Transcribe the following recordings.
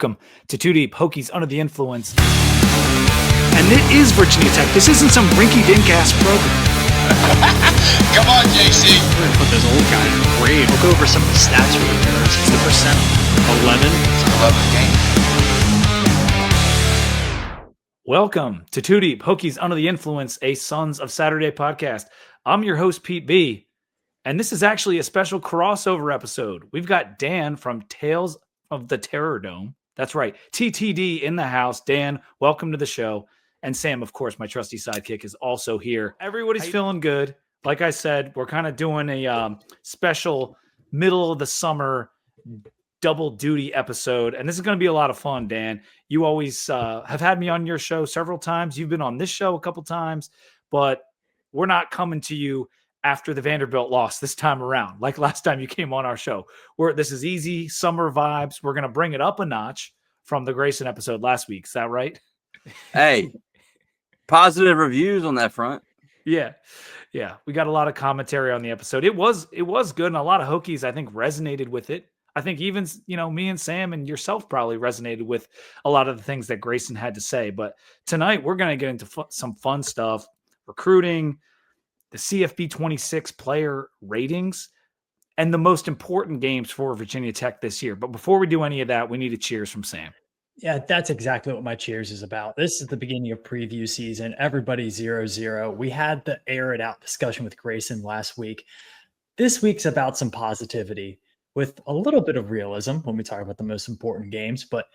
Welcome to Too Deep, Hokies Under the Influence. And it is Virginia Tech. This isn't some rinky-dink-ass program. Come on, JC. We're going to put this old guy in the grave. We'll go over some of the stats really nerds. It's the percent. 11. It's an 11 game. Welcome to Too Deep, Hokies Under the Influence, a Sons of Saturday podcast. I'm your host, Pete B., and this is actually a special crossover episode. We've got Dan from Tales of the Terrordome. That's right, TTD in the house. Dan, welcome to the show. And Sam, of course, my trusty sidekick, is also here. Everybody's feeling good. Like I said, we're kind of doing a special middle of the summer double duty episode. And this is going to be a lot of fun, Dan. You always have had me on your show several times. You've been on this show a couple times, but we're not coming to you after the Vanderbilt loss this time around, like last time you came on our show. This is easy summer vibes. We're going to bring it up a notch from the Grayson episode last week. Is that right? Hey, positive reviews on that front. Yeah. We got a lot of commentary on the episode. It was good, and a lot of Hokies, I think, resonated with it. I think even, me and Sam and yourself probably resonated with a lot of the things that Grayson had to say. But tonight we're going to get into some fun stuff, recruiting, the CFB 26 player ratings, and the most important games for Virginia Tech this year. But before we do any of that, we need a cheers from Sam. Yeah, that's exactly what my cheers is about. This is the beginning of preview season. Everybody 0-0. We had the air it out discussion with Grayson last week. This week's about some positivity with a little bit of realism when we talk about the most important games. But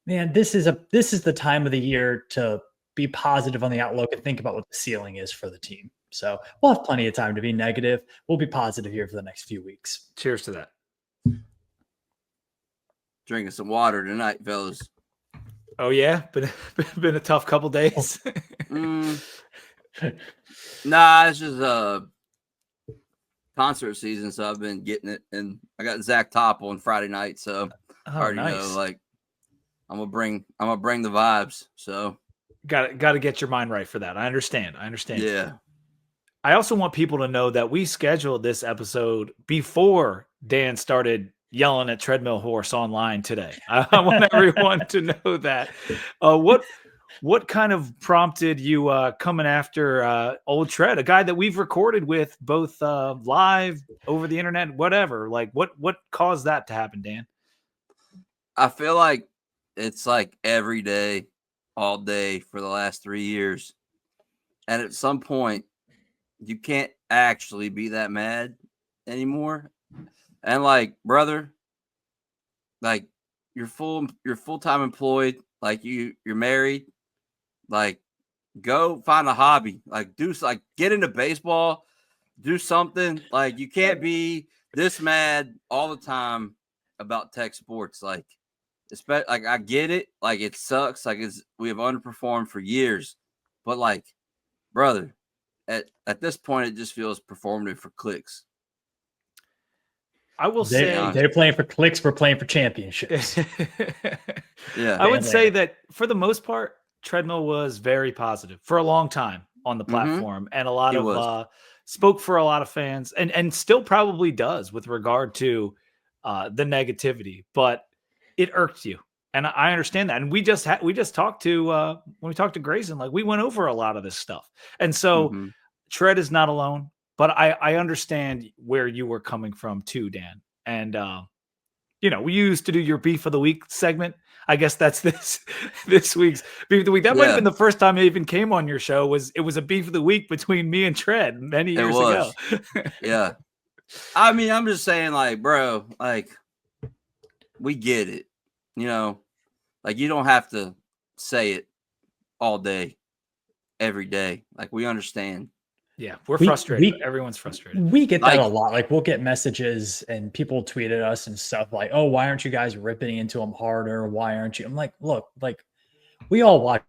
man, this is the time of the year to be positive on the outlook and think about what the ceiling is for the team. So we'll have plenty of time to be negative. We'll be positive here for the next few weeks. Cheers to that. Drinking some water tonight, fellas. Oh, yeah? Been a tough couple days. Nah, it's just concert season, so I've been getting it. And I got Zach Top on Friday night, so I already know, like, I'm gonna bring the vibes. So got to get your mind right for that. I understand. Yeah. I also want people to know that we scheduled this episode before Dan started yelling at Treadmill Horse online today. I want everyone to know that. What kind of prompted you coming after old Tread, a guy that we've recorded with both live, over the internet, whatever? Like, what caused that to happen, Dan? I feel like it's like every day, all day for the last 3 years. And at some point, you can't actually be that mad anymore. And like, brother, like you're full-time employed, like you're married, like go find a hobby, like get into baseball, do something. Like you can't be this mad all the time about Tech sports. Like I get it, like it sucks, like we have underperformed for years, but like, brother, at this point it just feels performative for clicks. I will say they're playing for clicks. We're playing for championships. Yeah, I would say that for the most part, Treadmill was very positive for a long time on the platform, and a lot of spoke for a lot of fans, and still probably does with regard to the negativity. But it irked you, and I understand that. And we just talked to when we talked to Grayson, like we went over a lot of this stuff, and so Tread is not alone. But I understand where you were coming from too, Dan. And, we used to do your Beef of the Week segment. I guess that's this week's Beef of the Week. That might have been the first time I even came on your show. It was a Beef of the Week between me and Tread many years ago. Yeah. I mean, I'm just saying, like, bro, like, we get it. Like, you don't have to say it all day, every day. Like, we understand. Yeah, we're frustrated. Everyone's frustrated. We get that a lot. Like we'll get messages and people tweet at us and stuff like, "Oh, why aren't you guys ripping into them harder? Why aren't you?" I'm like, look, like we all watch.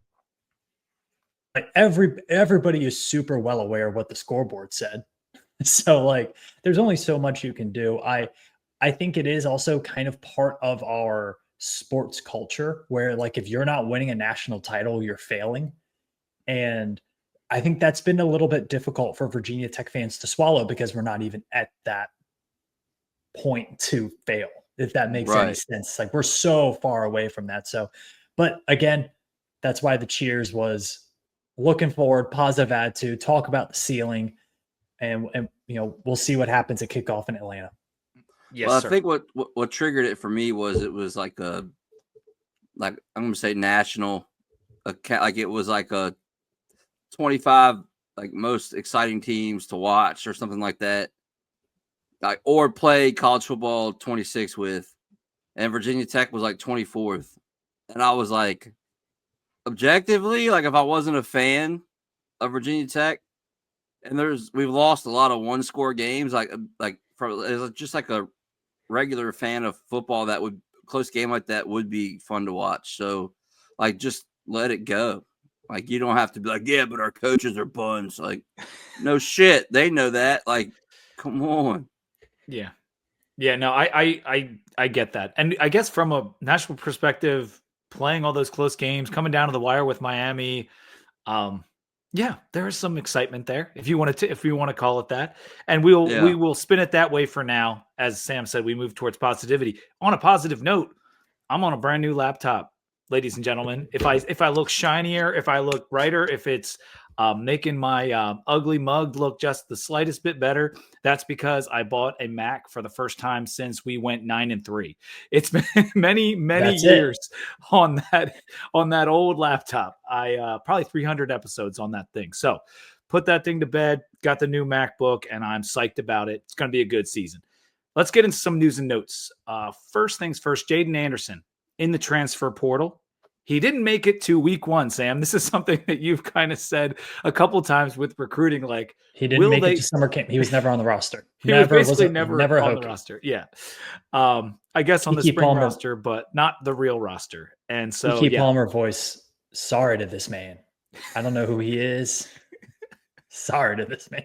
Like everybody is super well aware of what the scoreboard said. So like, there's only so much you can do. I think it is also kind of part of our sports culture where like if you're not winning a national title, you're failing, and I think that's been a little bit difficult for Virginia Tech fans to swallow because we're not even at that point to fail. if that makes any sense. Like we're so far away from that. So, but again, that's why the cheers was looking forward, positive attitude, talk about the ceiling, and we'll see what happens at kickoff in Atlanta. Yes, well, sir. I think what triggered it for me was it was like I'm gonna say national, like it was like a 25 like most exciting teams to watch or something like that, like or play college football 26 with, and Virginia Tech was like 24th, and I was like, objectively, like if I wasn't a fan of Virginia Tech, and we've lost a lot of one score games, like for just like a regular fan of football, that would close game like that would be fun to watch. So like just let it go. Like you don't have to be like, yeah, but our coaches are buns. Like, no shit. They know that. Like, come on. Yeah. Yeah, no, I get that. And I guess from a national perspective, playing all those close games, coming down to the wire with Miami, yeah, there is some excitement there if you want to call it that. And we will spin it that way for now. As Sam said, we move towards positivity. On a positive note, I'm on a brand new laptop, ladies and gentlemen. If I look shinier, if I look brighter, if it's making my ugly mug look just the slightest bit better, that's because I bought a Mac for the first time since we went 9-3. It's been many years on that old laptop. I probably 300 episodes on that thing. So put that thing to bed, got the new MacBook, and I'm psyched about it. It's going to be a good season. Let's get into some news and notes. First things first, Jaden Anderson in the transfer portal. He didn't make it to week 1, Sam. This is something that you've kind of said a couple times with recruiting. Like he didn't make it to summer camp. He was never on the roster. He was basically never on the roster. Yeah. I guess on the spring roster, but not the real roster. And so Keke Palmer voice, sorry to this man. I don't know who he is. Sorry to this man.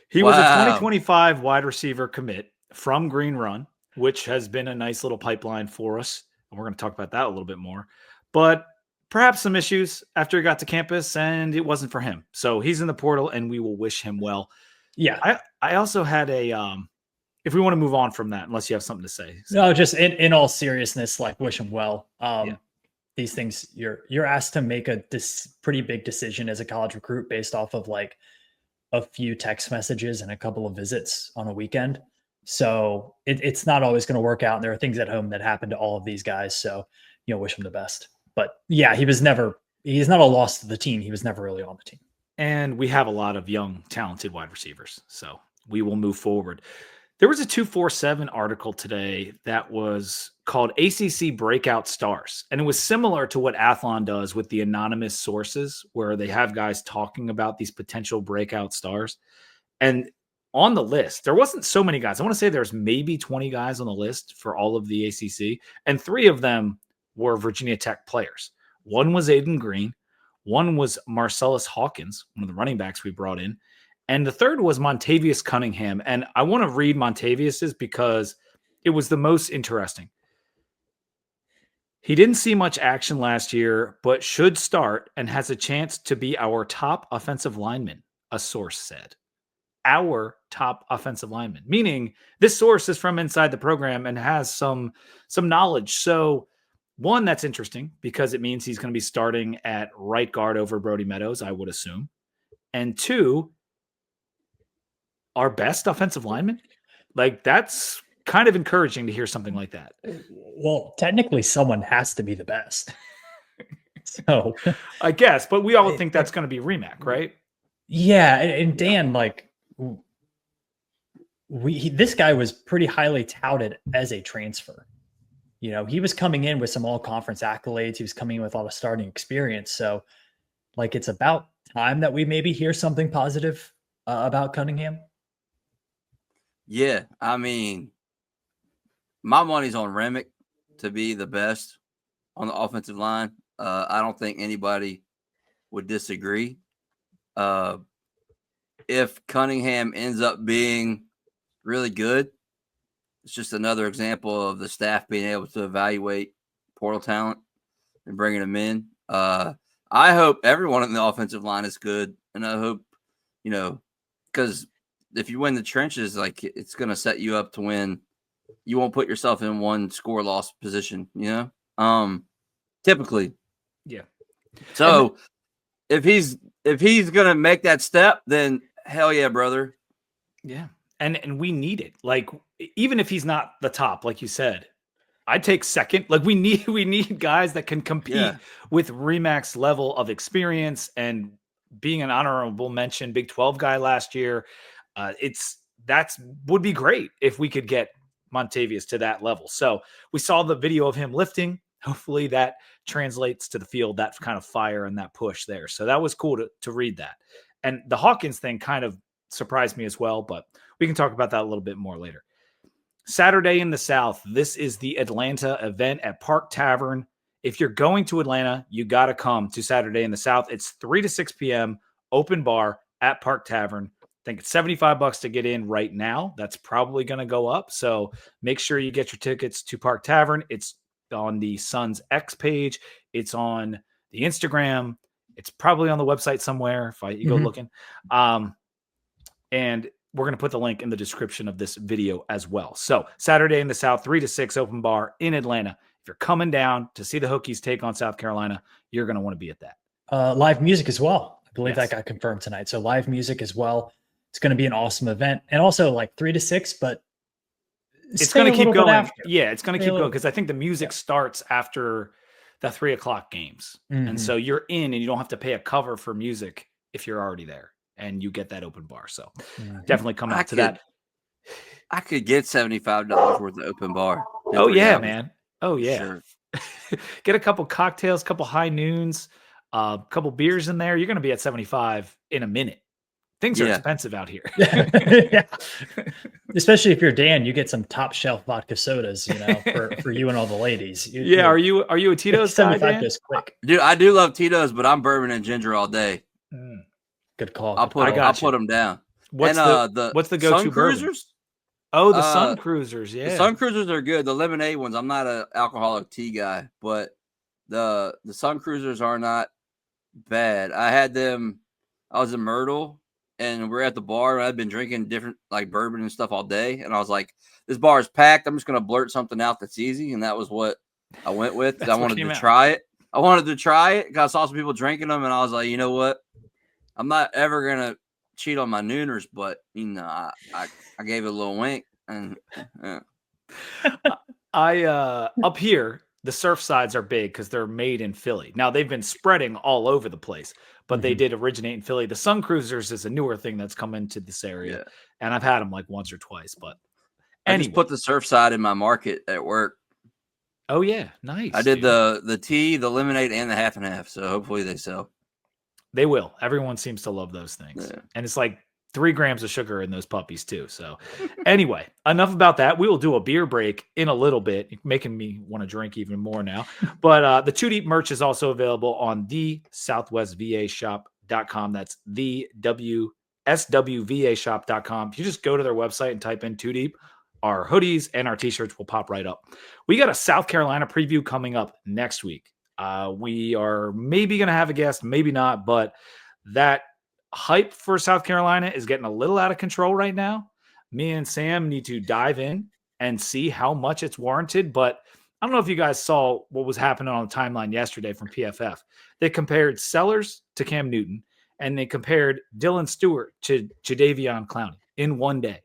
He was a 2025 wide receiver commit from Green Run, which has been a nice little pipeline for us. And we're going to talk about that a little bit more. But perhaps some issues after he got to campus, and it wasn't for him. So he's in the portal, and we will wish him well. Yeah. I also had if we want to move on from that, unless you have something to say. No, just in all seriousness, like wish him well. These things, you're asked to make a pretty big decision as a college recruit based off of like a few text messages and a couple of visits on a weekend. So it's not always going to work out. And there are things at home that happen to all of these guys. So, wish him the best. But yeah, he's not a loss to the team. He was never really on the team. And we have a lot of young, talented wide receivers. So we will move forward. There was a 247 article today that was called ACC Breakout Stars. And it was similar to what Athlon does with the anonymous sources, where they have guys talking about these potential breakout stars. And on the list, there wasn't so many guys. I want to say there's maybe 20 guys on the list for all of the ACC. And 3 of them were Virginia Tech players. One was Aiden Green. One was Marcellus Hawkins, one of the running backs we brought in. And the third was Montavious Cunningham. And I want to read Montavious's because it was the most interesting. He didn't see much action last year, but should start and has a chance to be our top offensive lineman, a source said. Our top offensive lineman, meaning this source is from inside the program and has some knowledge. So one, that's interesting because it means he's going to be starting at right guard over Brody Meadows, I would assume. And 2, our best offensive lineman. Like that's kind of encouraging to hear something like that. Well, technically someone has to be the best. So I guess, but we all think that's going to be Remack, right? Yeah. And Dan, like this guy was pretty highly touted as a transfer. He was coming in with some all-conference accolades. He was coming in with a lot of starting experience. So, like, it's about time that we maybe hear something positive about Cunningham. Yeah, I mean, my money's on Remick to be the best on the offensive line. I don't think anybody would disagree. If Cunningham ends up being really good, it's just another example of the staff being able to evaluate portal talent and bringing them in. I hope everyone in the offensive line is good. And I hope, because if you win the trenches, like it's going to set you up to win you won't put yourself in one score loss position, typically. Yeah. So if he's gonna make that step, then hell yeah, brother. Yeah. And we need it. Like, even if he's not the top, like you said, I'd take second. Like, we need guys that can compete with Remax level of experience and being an honorable mention Big 12 guy last year. Would be great if we could get Montavious to that level. So we saw the video of him lifting. Hopefully that translates to the field, that kind of fire and that push there. So that was cool to read that. And the Hawkins thing kind of surprised me as well, but we can talk about that a little bit more later. Saturday in the South, this is the Atlanta event at Park Tavern. If you're going to Atlanta, you got to come to Saturday in the South. It's 3 to 6 p.m., open bar at Park Tavern. I think it's $75 to get in right now. That's probably going to go up. So make sure you get your tickets to Park Tavern. It's on the Suns X page. It's on the Instagram. It's probably on the website somewhere if you go looking. And we're going to put the link in the description of this video as well. So Saturday in the South, 3 to 6 open bar in Atlanta. If you're coming down to see the Hokies take on South Carolina, you're going to want to be at that. Live music as well. I believe that got confirmed tonight. So live music as well. It's going to be an awesome event. And also like 3 to 6, but it's going to keep going. Yeah, it's going to keep going because I think the music starts after the 3 o'clock games. And so you're in and you don't have to pay a cover for music if you're already there. And you get that open bar. So definitely come out to that. I could get $75 worth of open bar. Oh, yeah, man. Oh, yeah. Sure. Get a couple cocktails, couple high noons, a couple beers in there. You're going to be at 75 in a minute. Things are expensive out here. Especially if you're Dan, you get some top shelf vodka sodas, for you and all the ladies. Are you a Tito's guy, Dan? Quick. Dude, I do love Tito's, but I'm bourbon and ginger all day. Good call. I'll put them down. What's the go-to Sun Cruisers? Oh, the Sun Cruisers. Yeah, the Sun Cruisers are good. The lemonade ones. I'm not an alcoholic tea guy, but the Sun Cruisers are not bad. I had them. I was in Myrtle, and we're at the bar. And I've been drinking different like bourbon and stuff all day, and I was like, "This bar is packed. I'm just gonna blurt something out that's easy," and that was what I went with. I wanted to try it. I wanted to try it because I saw some people drinking them, and I was like, you know what? I'm not ever gonna cheat on my nooners, but I gave it a little wink. And I up here, the surf sides are big because they're made in Philly. Now they've been spreading all over the place, but they did originate in Philly. The Sun Cruisers is a newer thing that's come into this area, and I've had them like once or twice. But I just put the surf side in my market at work. Oh yeah, nice. I did the tea, the lemonade, and the half and half. So hopefully they sell. They will. Everyone seems to love those things. Yeah. And it's like 3 grams of sugar in those puppies too. So anyway, enough about that. We will do a beer break in a little bit, making me want to drink even more now. But the 2 Deep merch is also available on the southwestvashop.com. That's the swvashop.com. If you just go to their website and type in 2 Deep, our hoodies and our t-shirts will pop right up. We got a South Carolina preview coming up next week. We are maybe going to have a guest, maybe not, but that hype for South Carolina is getting a little out of control right now. Me and Sam need to dive in and see how much it's warranted. But I don't know if you guys saw what was happening on the timeline yesterday from PFF. They compared Sellers to Cam Newton, and they compared Dylan Stewart to Jadeveon Clowney in one day.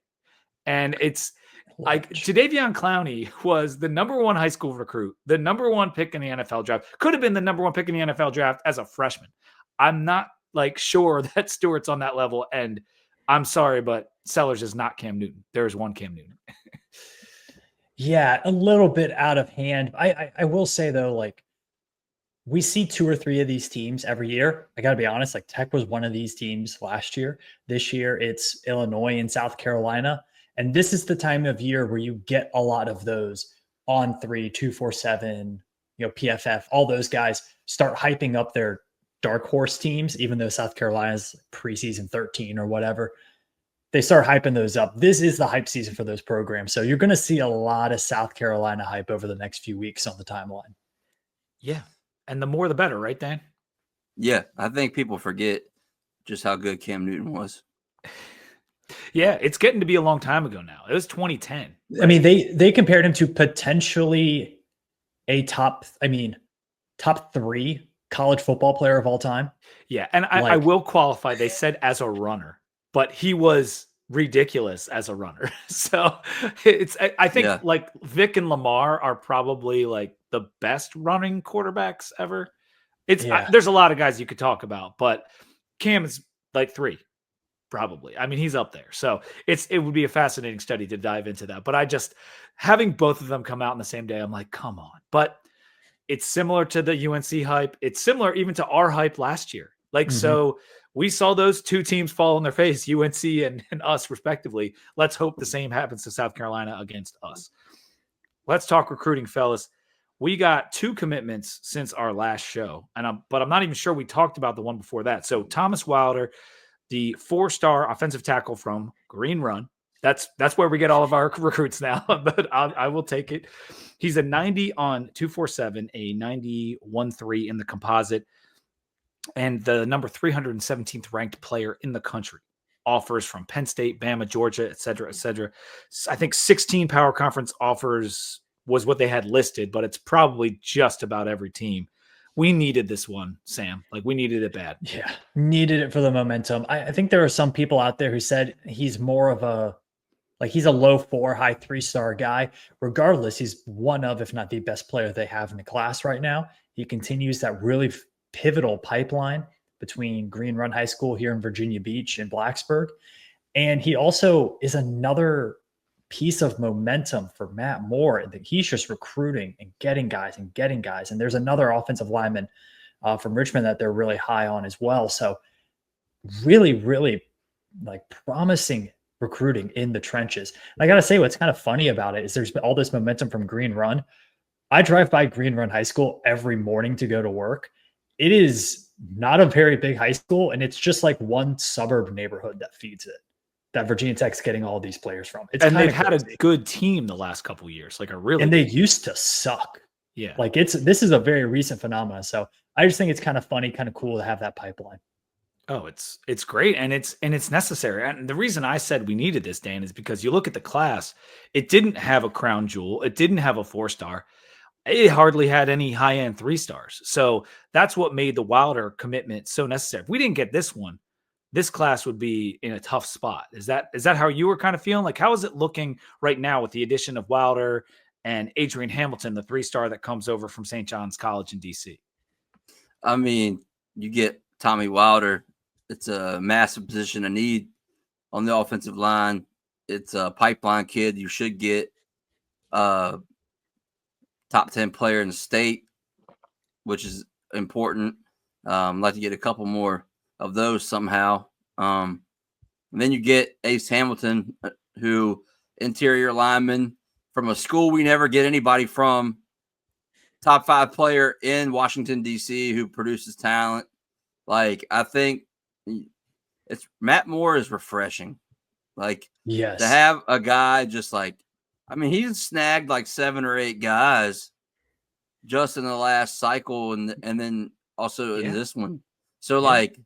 And it's like Jadeveon Clowney was the number 1 high school recruit, the number 1 pick in the NFL draft, could have been the number 1 pick in the NFL draft as a freshman. I'm not sure that Stewart's on that level. And I'm sorry, but Sellers is not Cam Newton. There is one Cam Newton. Yeah, a little bit out of hand. I will say though, we see 2 or 3 of these teams every year. I got to be honest, Tech was one of these teams last year. This year it's Illinois and South Carolina. And this is the time of year where you get a lot of those On 3, 247, PFF, all those guys start hyping up their dark horse teams, even though South Carolina's preseason 13 or whatever. They start hyping those up. This is the hype season for those programs. So you're going to see a lot of South Carolina hype over the next few weeks on the timeline. Yeah. And the more the better, right, Dan? Yeah. I think people forget just how good Cam Newton was. Yeah, it's getting to be a long time ago now. It was 2010. I mean, they compared him to potentially a top 3 college football player of all time. Yeah, and I will qualify. They said as a runner, but he was ridiculous as a runner. So I think Yeah. like Vic and Lamar are probably like the best running quarterbacks ever. There's a lot of guys you could talk about, but Cam is like 3. Probably. I mean, he's up there. So it would be a fascinating study to dive into that. But I just having both of them come out in the same day, I'm like, come on. But it's similar to the UNC hype. It's similar even to our hype last year. Like, so we saw those 2 teams fall on their face, UNC and us respectively. Let's hope the same happens to South Carolina against us. Let's talk recruiting, fellas. We got 2 commitments since our last show, but I'm not even sure we talked about the one before that. So Thomas Wilder, the 4-star offensive tackle from Green Run. That's where we get all of our recruits now, but I will take it. He's a 90 on 247, a 91.3 in the composite, and the number 317th ranked player in the country. Offers from Penn State, Bama, Georgia, et cetera, et cetera. I think 16 power conference offers was what they had listed, but it's probably just about every team. We needed this one, Sam. Like, we needed it bad. Yeah, needed it for the momentum. I think there are some people out there who said he's more of he's a low 4, high 3-star guy. Regardless, he's one of, if not the best player they have in the class right now. He continues that really pivotal pipeline between Green Run High School here in Virginia Beach and Blacksburg. And he also is another piece of momentum for Matt Moore, that he's just recruiting and getting guys. And there's another offensive lineman from Richmond that they're really high on as well. So really, really like promising recruiting in the trenches. And I got to say, what's kind of funny about it is there's been all this momentum from Green Run. I drive by Green Run High School every morning to go to work. It is not a very big high school, and it's just like one suburb neighborhood that feeds it, that Virginia Tech's getting all these players from. And they've had a good team the last couple of years, like and they used to suck. Yeah. Like this is a very recent phenomenon. So I just think it's kind of funny, kind of cool to have that pipeline. Oh, it's great. And it's necessary. And the reason I said we needed this, Dan, is because you look at the class, it didn't have a crown jewel. It didn't have a 4-star. It hardly had any high-end 3-stars. So that's what made the Wilder commitment so necessary. If we didn't get this one, this class would be in a tough spot. Is that how you were kind of feeling? Like, how is it looking right now with the addition of Wilder and Adrian Hamilton, the 3-star that comes over from St. John's College in DC? I mean, you get Tommy Wilder. It's a massive position of need on the offensive line. It's a pipeline kid. You should get top 10 player in the state, which is important. I'd like to get a couple more of those somehow. And then you get Ace Hamilton, who interior lineman from a school we never get anybody from, top 5 player in Washington, D.C., who produces talent. Like, I think it's Matt Moore is refreshing. Like, yes, to have a guy just like, I mean, he's snagged like 7 or 8 guys just in the last cycle, and then also in this one. So like,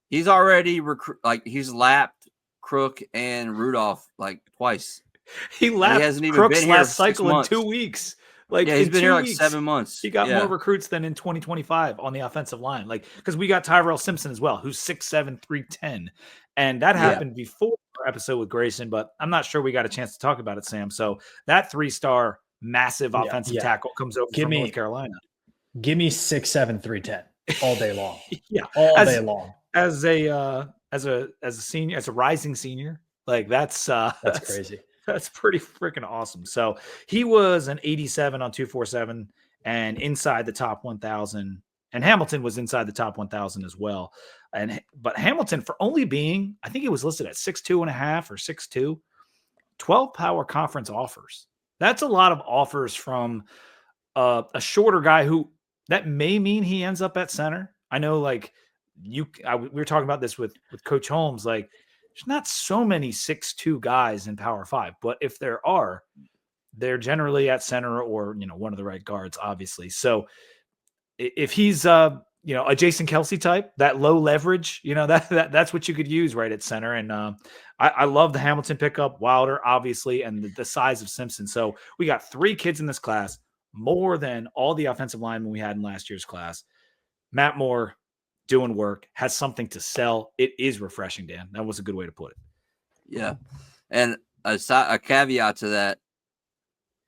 he's already he's lapped Crook and Rudolph like twice. He lapped hasn't even Crook's been here last 6 cycle in months. 2 weeks. Like, Yeah, he's been here like weeks, 7 months. He got more recruits than in 2025 on the offensive line. Like, because we got Tyrell Simpson as well, who's 6'7", 310. And that happened before our episode with Grayson, but I'm not sure we got a chance to talk about it, Sam. So that 3-star massive offensive tackle comes over from North Carolina. Give me 6'7", 310 all day long. All day long. As a senior, as a rising senior, like that's crazy. That's pretty freaking awesome. So he was an 87 on 247 and inside the top 1,000. And Hamilton was inside the top 1,000 as well. But Hamilton, for only being, I think he was listed at 6'2 and a half or 6'2", 12 power conference offers. That's a lot of offers from a shorter guy who that may mean he ends up at center. I know, like we were talking about this with Coach Holmes, like, there's not so many 6'2" guys in Power 5, but if there are, they're generally at center or, one of the right guards, obviously. So if he's a Jason Kelsey type, that low leverage, that's what you could use right at center. And I love the Hamilton pickup, Wilder, obviously, and the size of Simpson. So we got 3 kids in this class, more than all the offensive linemen we had in last year's class. Matt Moore doing work, has something to sell. It is refreshing, Dan. That was a good way to put it. Yeah. And a caveat to that,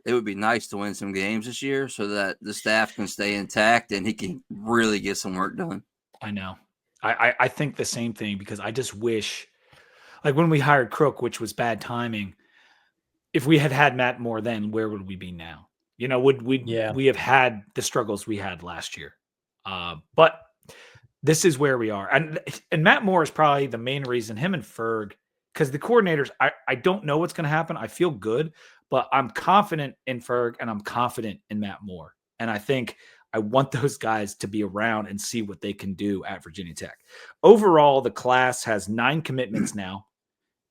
it would be nice to win some games this year so that the staff can stay intact and he can really get some work done. I know. I think the same thing, because I just wish, like when we hired Crook, which was bad timing, if we had had Matt Moore then, where would we be now? Would we have had the struggles we had last year? But this is where we are. And Matt Moore is probably the main reason, him and Ferg, because the coordinators, I don't know what's going to happen. I feel good, but I'm confident in Ferg and I'm confident in Matt Moore. And I think I want those guys to be around and see what they can do at Virginia Tech. Overall, the class has 9 commitments now.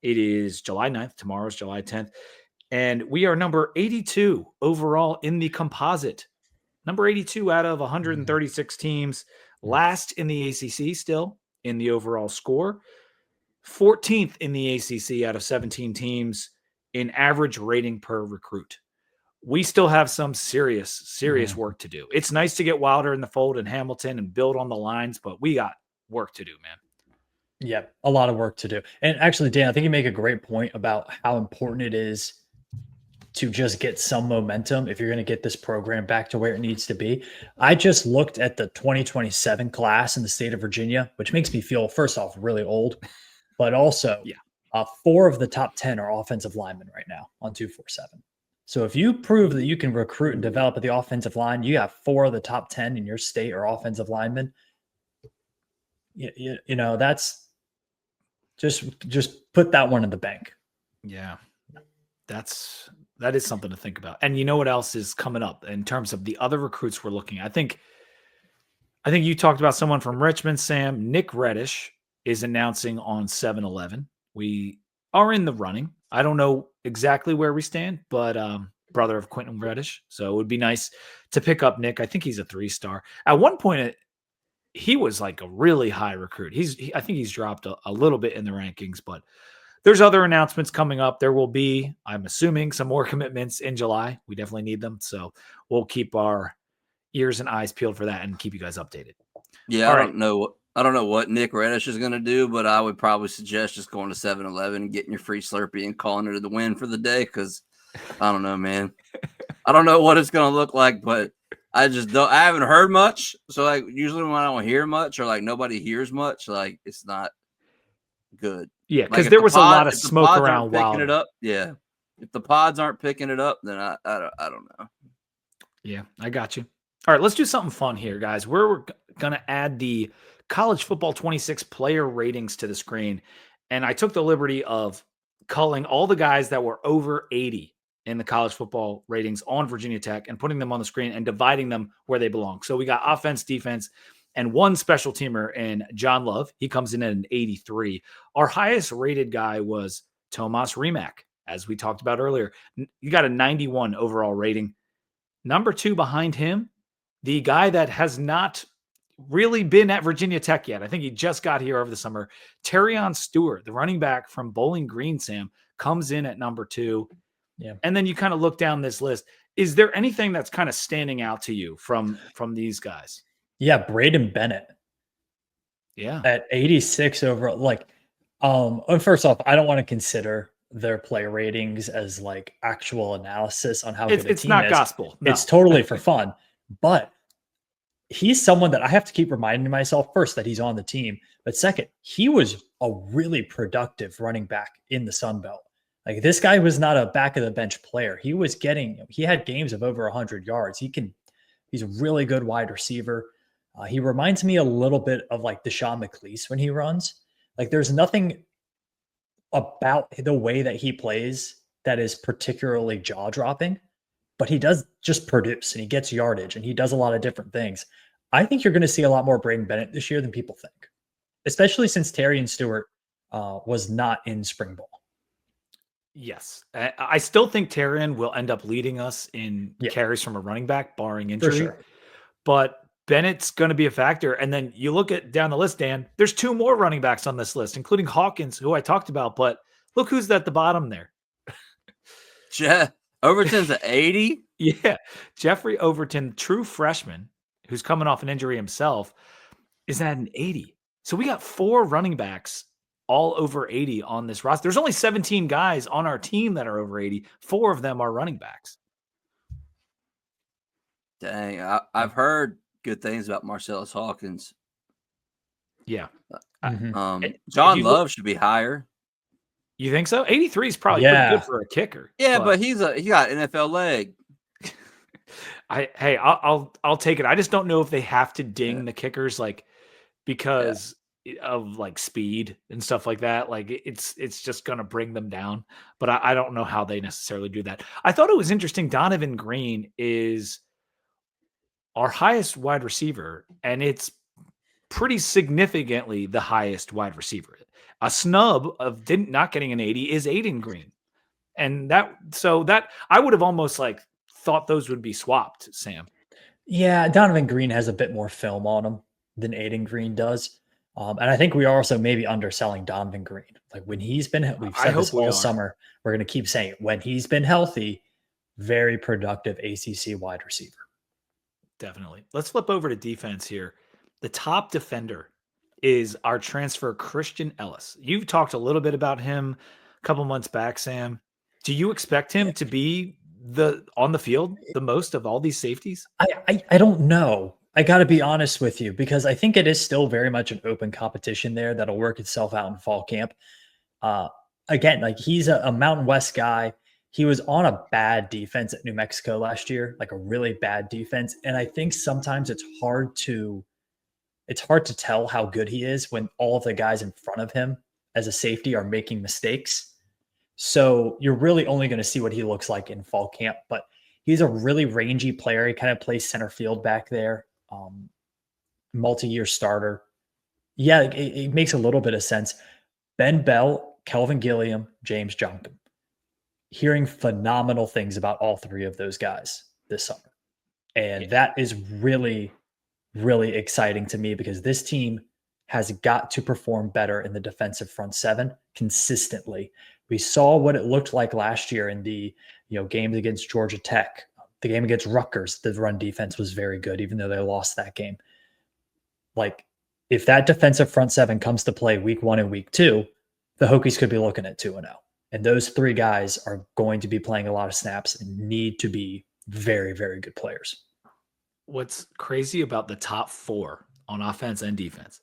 It is July 9th. Tomorrow's July 10th. And we are number 82 overall in the composite. Number 82 out of 136 teams. Last in the ACC still in the overall score. 14th in the ACC out of 17 teams in average rating per recruit. We still have some serious work to do. It's nice to get Wilder in the fold and Hamilton and build on the lines, but we got work to do, man. Yeah, a lot of work to do. And actually, Dan, I think you make a great point about how important it is to just get some momentum if you're going to get this program back to where it needs to be. I just looked at the 2027 class in the state of Virginia, which makes me feel, first off, really old, but also 4 of the top 10 are offensive linemen right now on 247. So if you prove that you can recruit and develop at the offensive line, you have 4 of the top 10 in your state are offensive linemen. That's just put that one in the bank. Yeah, that is something to think about. And you know what else is coming up in terms of the other recruits we're looking at? I think you talked about someone from Richmond, Sam. Nick Reddish is announcing on 7-11. We are in the running. I don't know exactly where we stand, but brother of Quentin Reddish. So it would be nice to pick up Nick. I think he's a 3-star. At one point, he was like a really high recruit. I think he's dropped a little bit in the rankings, but there's other announcements coming up. There will be, I'm assuming, some more commitments in July. We definitely need them. So we'll keep our ears and eyes peeled for that and keep you guys updated. Yeah, I don't know what Nick Reddish is going to do, but I would probably suggest just going to 7-Eleven and getting your free Slurpee and calling it the win for the day, because I don't know, man. I don't know what it's going to look like, but I haven't heard much. So like usually when I don't hear much or like nobody hears much, like it's not good. Yeah, because there was a lot of smoke around picking it up. Yeah. If the pods aren't picking it up, then I don't know. Yeah, I got you. All right, let's do something fun here, guys. We're going to add the College Football 26 player ratings to the screen. And I took the liberty of culling all the guys that were over 80 in the college football ratings on Virginia Tech and putting them on the screen and dividing them where they belong. So we got offense, defense, and one special teamer in John Love. He comes in at an 83. Our highest rated guy was Tomas Rimac, as we talked about earlier. You got a 91 overall rating. Number 2 behind him, the guy that has not really been at Virginia Tech yet. I think he just got here over the summer. Terrion Stewart, the running back from Bowling Green, Sam, comes in at number 2. Yeah. And then you kind of look down this list. Is there anything that's kind of standing out to you from these guys? Yeah, Braden Bennett. Yeah. At 86 overall. First off, I don't want to consider their player ratings as like actual analysis on how good a team is. It's not gospel. No. It's totally for fun. But he's someone that I have to keep reminding myself, first, that he's on the team. But second, he was a really productive running back in the Sun Belt. Like, this guy was not a back of the bench player. He had games of over 100 yards. He's a really good wide receiver. He reminds me a little bit of like Deshaun McLeese when he runs. Like, there's nothing about the way that he plays that is particularly jaw-dropping, but he does just produce and he gets yardage and he does a lot of different things. I think you're going to see a lot more Braden Bennett this year than people think, especially since Terrion Stewart was not in spring ball. Yes. I still think Terrion will end up leading us in carries from a running back, barring injury. For sure. But Bennett's going to be a factor. And then you look at down the list, Dan, there's 2 more running backs on this list, including Hawkins, who I talked about. But look who's at the bottom there. Overton's at 80. Yeah. Jeffrey Overton, true freshman, who's coming off an injury himself, is at an 80. So we got 4 running backs all over 80 on this roster. There's only 17 guys on our team that are over 80. 4 of them are running backs. Dang, I've heard good things about Marcellus Hawkins. Yeah. John Love should be higher. You think so? 83 is probably pretty good for a kicker. Yeah, but he got NFL leg. I'll take it. I just don't know if they have to ding the kickers because of speed and stuff like that. It's just gonna bring them down. But I don't know how they necessarily do that. I thought it was interesting. Donovan Green is our highest wide receiver, and it's pretty significantly the highest wide receiver. A snub of not getting an 80 is Aiden Green. And that I would have almost thought those would be swapped, Sam. Yeah, Donovan Green has a bit more film on him than Aiden Green does. And I think we are also maybe underselling Donovan Green. When he's been, we've said this all summer, we're going to keep saying it. When he's been healthy, very productive ACC wide receiver. Definitely. Let's flip over to defense here. The top defender is our transfer, Christian Ellis. You've talked a little bit about him a couple months back, Sam. Do you expect him to be on the field the most of all these safeties? I don't know. I got to be honest with you, because I think it is still very much an open competition there that'll work itself out in fall camp. Again, he's a Mountain West guy. He was on a bad defense at New Mexico last year, a really bad defense. And I think sometimes it's hard to tell how good he is when all of the guys in front of him as a safety are making mistakes. So you're really only going to see what he looks like in fall camp, but he's a really rangy player. He kind of plays center field back there. Multi-year starter. Yeah, it makes a little bit of sense. Ben Bell, Kelvin Gilliam, James Johnson. Hearing phenomenal things about all 3 of those guys this summer. And that is really, really exciting to me, because this team has got to perform better in the defensive front 7 consistently. We saw what it looked like last year in the games against Georgia Tech. The game against Rutgers, the run defense was very good, even though they lost that game. If that defensive front 7 comes to play week 1 and week 2, the Hokies could be looking at 2-0. And those 3 guys are going to be playing a lot of snaps and need to be very, very good players. What's crazy about the top 4 on offense and defense,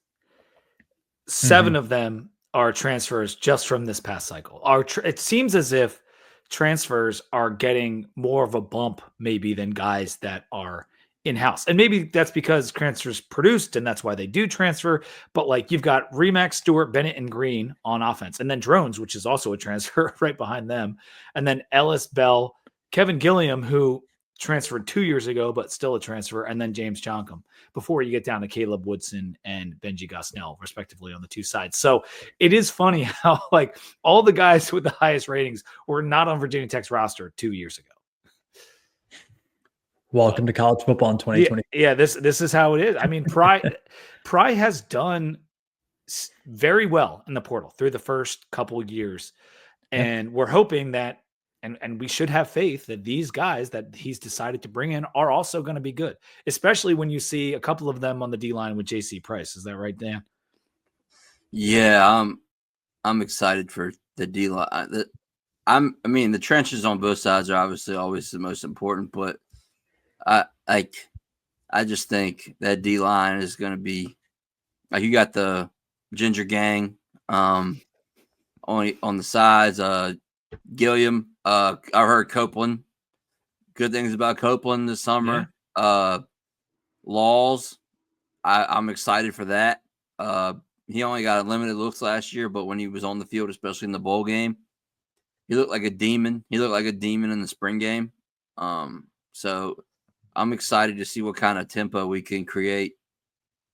7 of them are transfers just from this past cycle. It seems as if transfers are getting more of a bump maybe than guys that are in-house. And maybe that's because transfers produced and that's why they do transfer. But you've got Remax, Stewart, Bennett, and Green on offense. And then Drones, which is also a transfer right behind them. And then Ellis, Bell, Kevin Gilliam, who transferred 2 years ago, but still a transfer. And then James Johnson before you get down to Caleb Woodson and Benji Gosnell, respectively, on the 2 sides. So it is funny how all the guys with the highest ratings were not on Virginia Tech's roster 2 years ago. Welcome to college football in 2020. Yeah, this is how it is. I mean, Pry has done very well in the portal through the first couple of years. And we're hoping that, and we should have faith that these guys that he's decided to bring in are also going to be good, especially when you see a couple of them on the D-line with JC Price. Is that right, Dan? Yeah, I'm excited for the D-line. The trenches on both sides are obviously always the most important, but I just think that D-line is going to be you got the Ginger Gang on the sides. Gilliam, I heard Copeland. Good things about Copeland this summer. Yeah. Laws, I'm excited for that. He only got limited looks last year, but when he was on the field, especially in the bowl game, he looked like a demon. He looked like a demon in the spring game. So I'm excited to see what kind of tempo we can create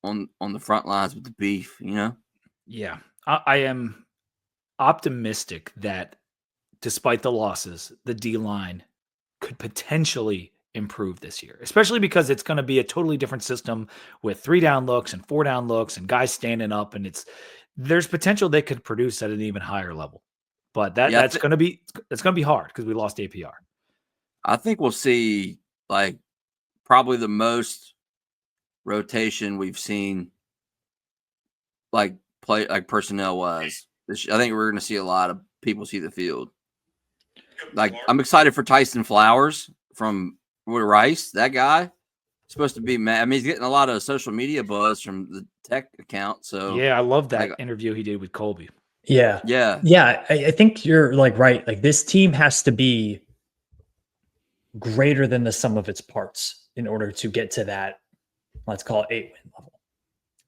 on the front lines with the beef, Yeah, I am optimistic that despite the losses, the D-line could potentially improve this year, especially because it's going to be a totally different system with 3 down looks and 4 down looks and guys standing up, and there's potential they could produce at an even higher level. But that's going to be hard because we lost APR. I think we'll see like probably the most rotation we've seen, like play like personnel wise. I think we're going to see a lot of people see the field. Like I'm excited for Tyson Flowers from Rice. That guy supposed to be mad. I mean, he's getting a lot of social media buzz from the Tech account. So yeah, I love that interview he did with Colby. Yeah. I think you're like right. Like this team has to be greater than the sum of its parts in order to get to that, let's call it 8-win level.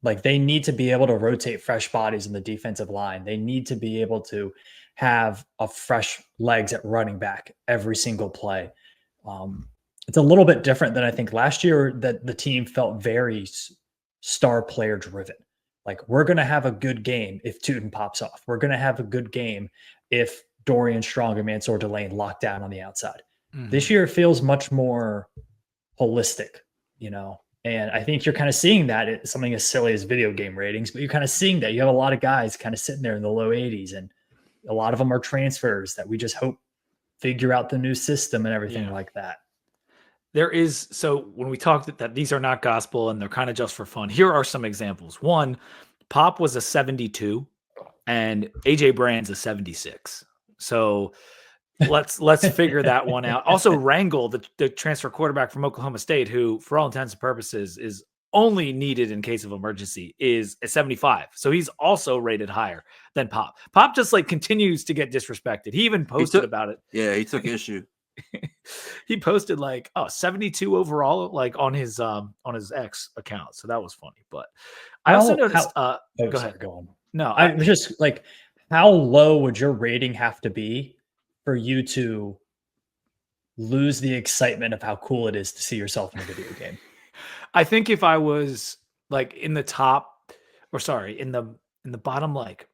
Like they need to be able to rotate fresh bodies in the defensive line. They need to be able to have a fresh legs at running back every single play. It's a little bit different than I think last year that the team felt very star player driven. Like we're going to have a good game if Tootin pops off. We're going to have a good game if Dorian Strong and Mansour Delane lock down on the outside. Mm-hmm. This year feels much more holistic, and I think you're kind of seeing that it's something as silly as video game ratings, but you're kind of seeing that you have a lot of guys kind of sitting there in the low 80s, and a lot of them are transfers that we just hope figure out the new system and everything like that. So when we talked that these are not gospel and they're kind of just for fun, here are some examples. One, Pop was a 72 and AJ Brand's a 76. So let's figure that one out. Also, Rangel, the transfer quarterback from Oklahoma State, who for all intents and purposes is only needed in case of emergency, is a 75. So he's also rated higher than Pop. Pop just like continues to get disrespected. He even posted about it. Yeah, he took issue. He posted like 72 overall, like on his X account. So that was funny. But I also noticed. Go ahead. Go on. No, I was just like, how low would your rating have to be for you to lose the excitement of how cool it is to see yourself in a video game? I think if I was like in the bottom like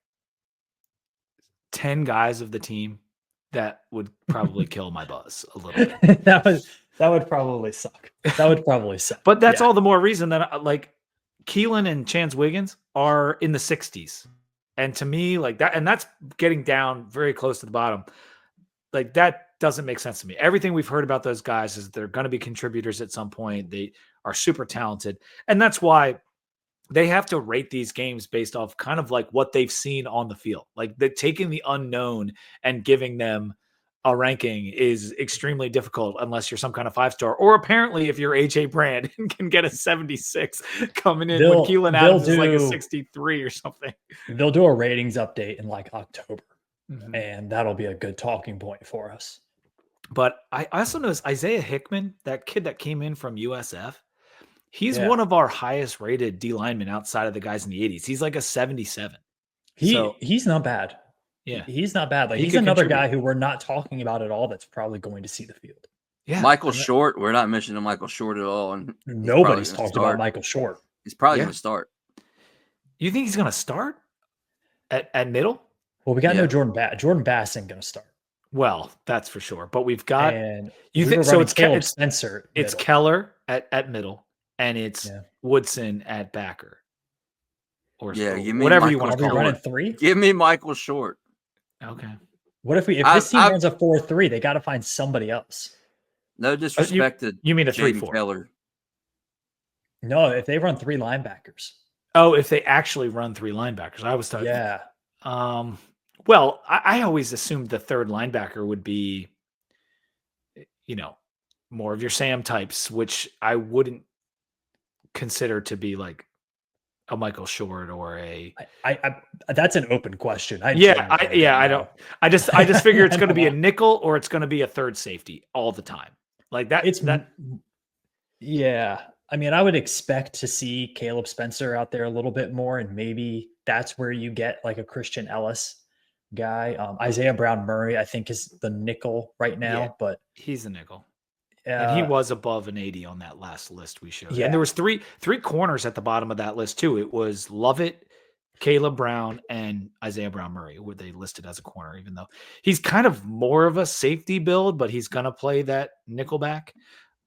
10 guys of the team, that would probably kill my buzz a little bit. that would probably suck. But that's all the more reason that like Keelan and Chance Wiggins are in the 60s. And to me, like that, and that's getting down very close to the bottom. Like that doesn't make sense to me. Everything we've heard about those guys is they're going to be contributors at some point. They are super talented. And that's why they have to rate these games based off kind of like what they've seen on the field. Like they're taking the unknown and giving them a ranking is extremely difficult unless you're some kind of 5-star, or apparently if you're AJ Brand and can get a 76 coming in when Keelan Adams is like a 63 or something. They'll do a ratings update in like October, and that'll be a good talking point for us. But I also noticed Isaiah Hickman, that kid that came in from USF, he's one of our highest rated D linemen outside of the guys in the 80s. He's like a 77. He's not bad. Yeah. He's not bad. Like he's another guy who we're not talking about at all that's probably going to see the field. Yeah. Michael Short. We're not mentioning Michael Short at all. And nobody's talked about Michael Short. He's probably going to start. You think he's going to start at middle? Well, we got no Jordan Bass. Jordan Bass ain't going to start. Well, that's for sure. But we've got it's Caleb Spencer. It's Keller at middle, and it's Woodson at backer. Or whatever you want to call it. Running 3? Give me Michael Short. Okay. What if this team runs a 4-3? They got to find somebody else. No disrespect to you mean a 3-4? Keller. No, if they run 3 linebackers. Oh, if they actually run 3 linebackers. I was talking. Yeah. Well, I always assumed the third linebacker would be, more of your Sam types, which I wouldn't consider to be like a Michael Short or a. I that's an open question. I don't. I just figure it's going to be a nickel or it's going to be a third safety all the time. Like that. Yeah. I mean, I would expect to see Caleb Spencer out there a little bit more, and maybe that's where you get like a Christian Ellis guy. Isaiah Brown Murray, I think, is the nickel right now, but he's the nickel. And he was above an 80 on that last list we showed. Yeah. And there was three corners at the bottom of that list too. It was Lovett, Caleb Brown, and Isaiah Brown Murray, were they listed as a corner, even though he's kind of more of a safety build, but he's going to play that nickelback.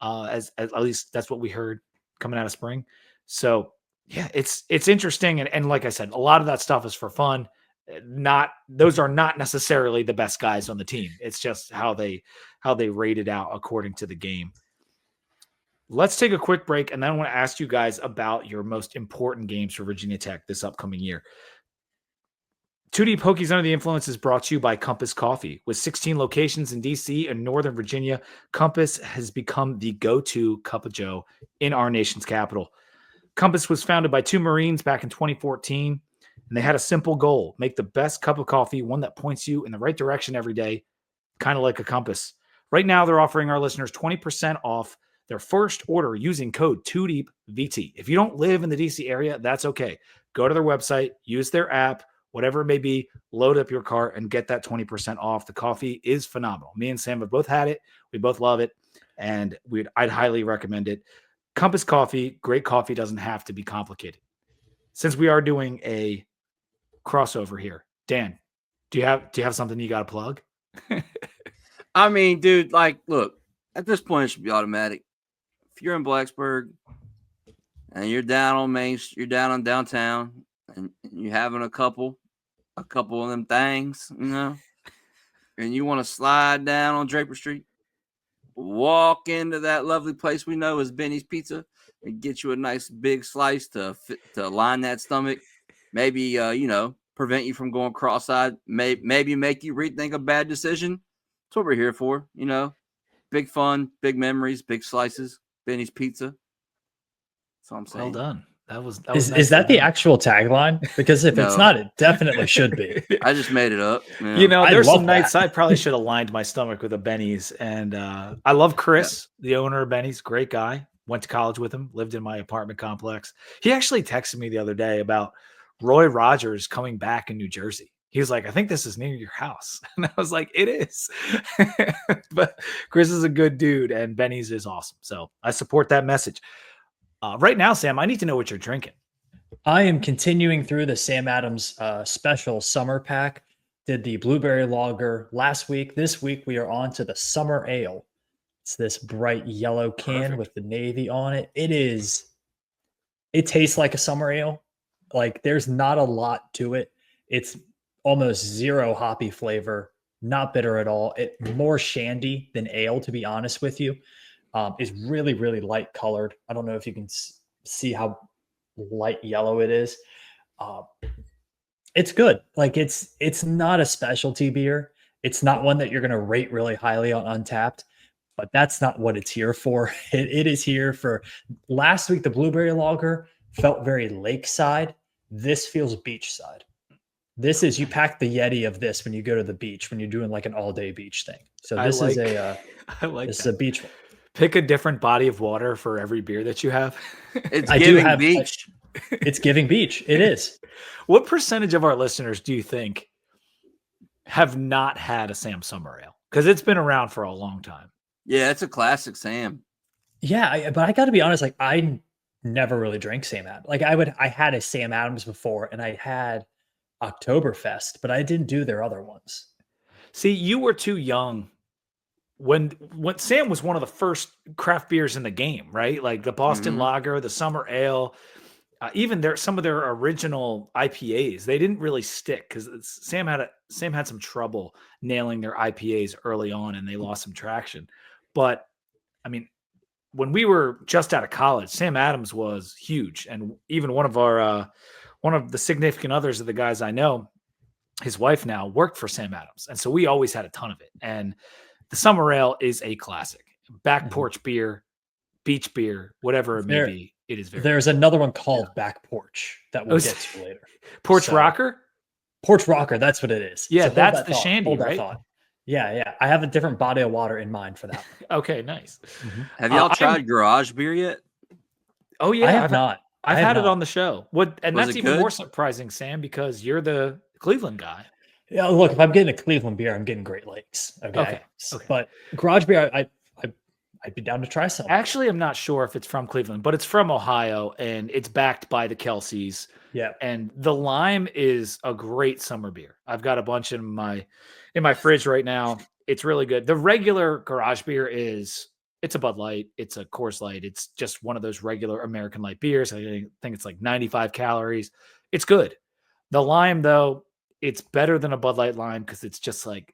as at least that's what we heard coming out of spring. So yeah, it's interesting, and like I said, a lot of that stuff is for fun. Those are not necessarily the best guys on the team. It's just how they rate it out according to the game. Let's take a quick break, and then I want to ask you guys about your most important games for Virginia Tech this upcoming year. Two Deep Hokies Under the Influence is brought to you by Compass Coffee. With 16 locations in D.C. and Northern Virginia, Compass has become the go-to cup of joe in our nation's capital. Compass was founded by two Marines back in 2014, and they had a simple goal: make the best cup of coffee, one that points you in the right direction every day, kind of like a compass. Right now, they're offering our listeners 20% off their first order using code 2DEEPVT. If you don't live in the DC area, that's okay. Go to their website, use their app, whatever it may be, load up your cart and get that 20% off. The coffee is phenomenal. Me and Sam have both had it. We both love it, and I'd highly recommend it. Compass Coffee, great coffee doesn't have to be complicated. Since we are doing a crossover here, Dan, do you have something you got to plug? I mean, dude, like, look, at this point, it should be automatic. If you're in Blacksburg and you're down on downtown, and you're having a couple of them things, and you want to slide down on Draper Street, walk into that lovely place we know as Benny's Pizza and get you a nice big slice to line that stomach. Maybe, prevent you from going cross-eyed. Maybe make you rethink a bad decision. That's what we're here for, Big fun, big memories, big slices. Benny's Pizza. That's all I'm saying. Well done. That was Is that the actual tagline? Because if it's not, it definitely should be. I just made it up. There's some nights I probably should have lined my stomach with a Benny's. And I love Chris, the owner of Benny's. Great guy. Went to college with him. Lived in my apartment complex. He actually texted me the other day about Roy Rogers coming back in New Jersey. He was like, I think this is near your house. And I was like, it is. But Chris is a good dude, and Benny's is awesome. So I support that message. Right now, Sam, I need to know what you're drinking. I am continuing through the Sam Adams special summer pack. Did the blueberry lager last week. This week, we are on to the summer ale. It's this bright yellow can with the navy on it. It tastes like a summer ale. Like, there's not a lot to it. It's almost zero hoppy flavor, not bitter at all. It more shandy than ale, to be honest with you. Is really, really light colored. I don't know if you can see how light yellow it is. It's good. Like, it's not a specialty beer. It's not one that you're going to rate really highly on Untapped, but that's not what it's here for. It is here for last week. The blueberry lager felt very lakeside. This feels beachside. This is, you pack the Yeti of this when you go to the beach, when you're doing like an all day beach thing. So this is a beach one. Pick a different body of water for every beer that you have. It's giving beach. It's giving beach. It is. What percentage of our listeners do you think have not had a Sam Summer Ale? Because it's been around for a long time. Yeah, it's a classic Sam. Yeah, but I got to be honest. Like, I never really drank Sam Adams. Like, I had a Sam Adams before, and I had Oktoberfest, but I didn't do their other ones. See, you were too young when Sam was one of the first craft beers in the game, right? Like the Boston Lager, the Summer Ale, even some of their original IPAs, they didn't really stick because Sam had some trouble nailing their IPAs early on, and they lost some traction. But I mean, when we were just out of college, Sam Adams was huge, and even one of the significant others of the guys I know, his wife now worked for Sam Adams, and so we always had a ton of it. And the Summer Ale is a classic. Back porch beer, beach beer, whatever it may be. It is very. There's another one called Back Porch that we'll get to later. Porch Rocker? Porch Rocker, that's what it is. Yeah, so that's the shandy, right? Yeah. I have a different body of water in mind for that one. Okay, nice. Have y'all tried garage beer yet? Oh, yeah. I have not. I've had it on the show. And Was that's it even good? more surprising, Sam, because you're the Cleveland guy. Yeah, look, if I'm getting a Cleveland beer, I'm getting Great Lakes. Okay. But garage beer, I'd be down to try some. Actually, I'm not sure if it's from Cleveland, but it's from Ohio, and it's backed by the Kelseys. Yeah. And the lime is a great summer beer. I've got a bunch in my fridge right now. It's really good. The regular garage beer it's It's a Bud Light. It's a Coors Light. It's just one of those regular American light beers. I think it's like 95 calories. It's good. The lime, though, it's better than a Bud Light lime because it's just like,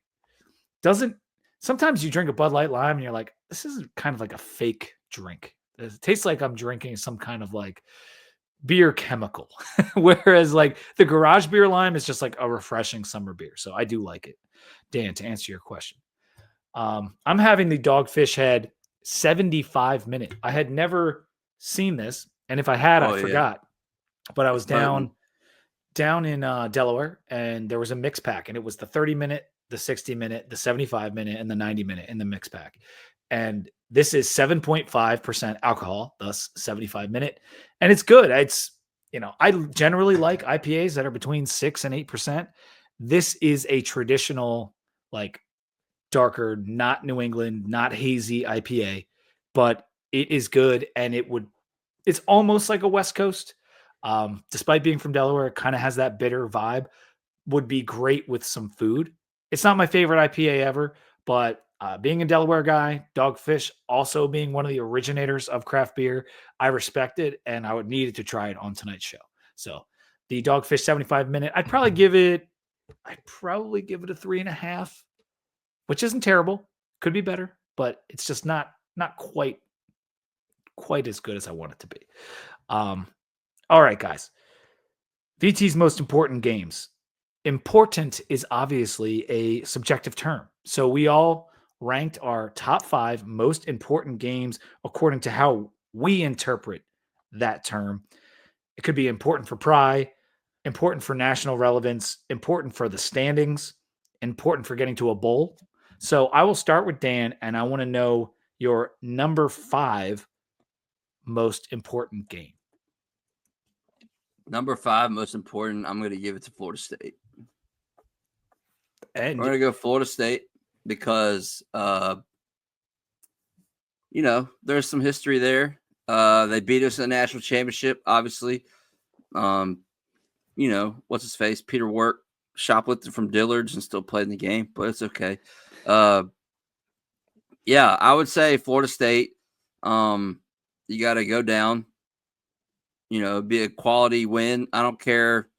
doesn't, sometimes you drink a Bud Light lime and you're like, this is kind of like a fake drink. It tastes like I'm drinking some kind of like beer chemical. Whereas like the garage beer lime is just like a refreshing summer beer. So I do like it. Dan, to answer your question, I'm having the Dogfish Head 75-minute. I had never seen this, and if I had, I forgot. But I was down in Delaware, and there was a mix pack, and it was the 30-minute, the 60-minute, the 75-minute, and the 90-minute in the mix pack. And this is 7.5% alcohol, thus 75-minute, and it's good. It's, I generally like IPAs that are between 6 and 8%. This is a traditional, like, darker, not New England, not hazy IPA, but it is good, and it's almost like a West Coast. Despite being from Delaware, it kind of has that bitter vibe. Would be great with some food. It's not my favorite IPA ever, but being a Delaware guy, Dogfish also being one of the originators of craft beer, I respect it, and I would needed to try it on tonight's show. So the Dogfish 75-minute, I'd probably give it a 3.5, which isn't terrible. Could be better, but it's just not quite as good as I want it to be. All right, guys. VT's most important games. Important is obviously a subjective term. So we all ranked our top 5 most important games according to how we interpret that term. It could be important for Pry, important for national relevance, important for the standings, important for getting to a bowl. So I will start with Dan, and I want to know your number 5 most important game. Number 5 most important, I'm going to give it to Florida State. And we're going to go Florida State because, there's some history there. They beat us in the national championship, obviously. What's his face? Peter Work shoplifted from Dillard's and still played in the game, but it's okay. I would say Florida State. You got to go down. Be a quality win. I don't care,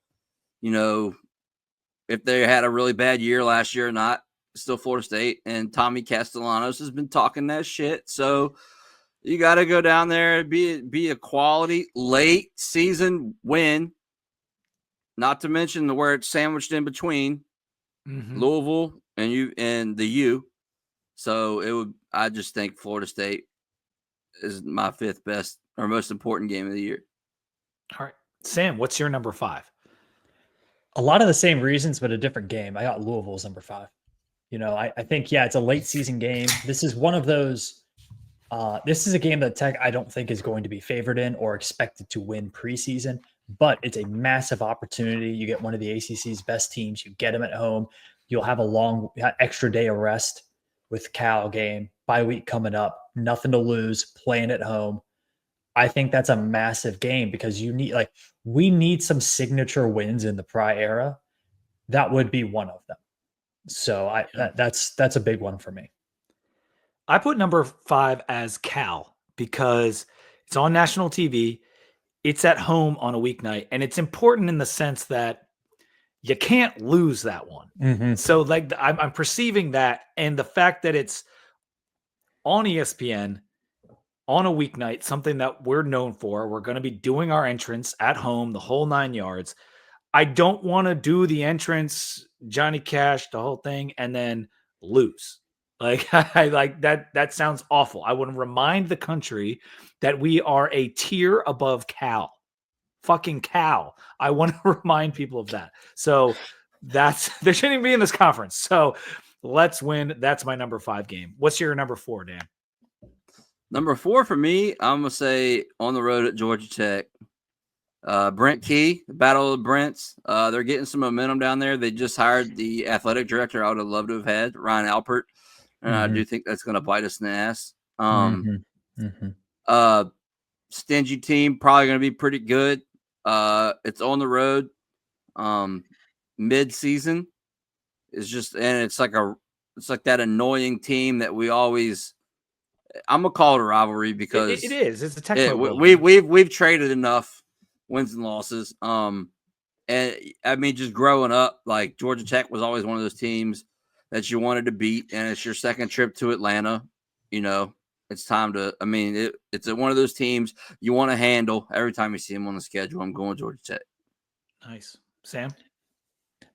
if they had a really bad year last year or not. Still Florida State, and Tommy Castellanos has been talking that shit. So you got to go down there and be a quality late season win. Not to mention where it's sandwiched in between Louisville and the U. So I just think Florida State is my 5th best or most important game of the year. All right. Sam, what's your number 5? A lot of the same reasons, but a different game. I got Louisville's number 5. I think, it's a late season game. This is one of those. This is a game that Tech, I don't think, is going to be favored in or expected to win preseason, but it's a massive opportunity. You get one of the ACC's best teams. You get them at home. You'll have a long extra day of rest with Cal game, bye week coming up, nothing to lose, playing at home. I think that's a massive game because we need some signature wins in the Pry era. That would be one of them. So that's a big one for me. I put number 5 as Cal because it's on national TV. It's at home on a weeknight, and it's important in the sense that you can't lose that one. Mm-hmm. So I'm perceiving that, and the fact that it's on ESPN on a weeknight, something that we're known for. We're going to be doing our entrance at home, the whole 9 yards. I don't want to do the entrance, Johnny Cash, the whole thing, and then lose. I like that. That sounds awful. I want to remind the country that we are a tier above Cal. Fucking Cal. I want to remind people of that. So they shouldn't even be in this conference. So let's win. That's my number 5 game. What's your number 4, Dan? Number 4 for me, I'm going to say on the road at Georgia Tech. Brent Key, the Battle of the Brents. They're getting some momentum down there. They just hired the athletic director I would have loved to have had, Ryan Alpert. And I do think that's going to bite us in the ass. Stingy team, probably going to be pretty good. It's on the road. Mid-season is just, and it's like that annoying team that we always I'm gonna call it a rivalry because it is. It's a techno building. we've traded enough wins and losses. And I mean, just growing up, like Georgia Tech was always one of those teams that you wanted to beat, and it's your second trip to Atlanta. You know, it's time to. I mean, it's one of those teams you want to handle every time you see them on the schedule. I'm going Georgia Tech. Nice, Sam.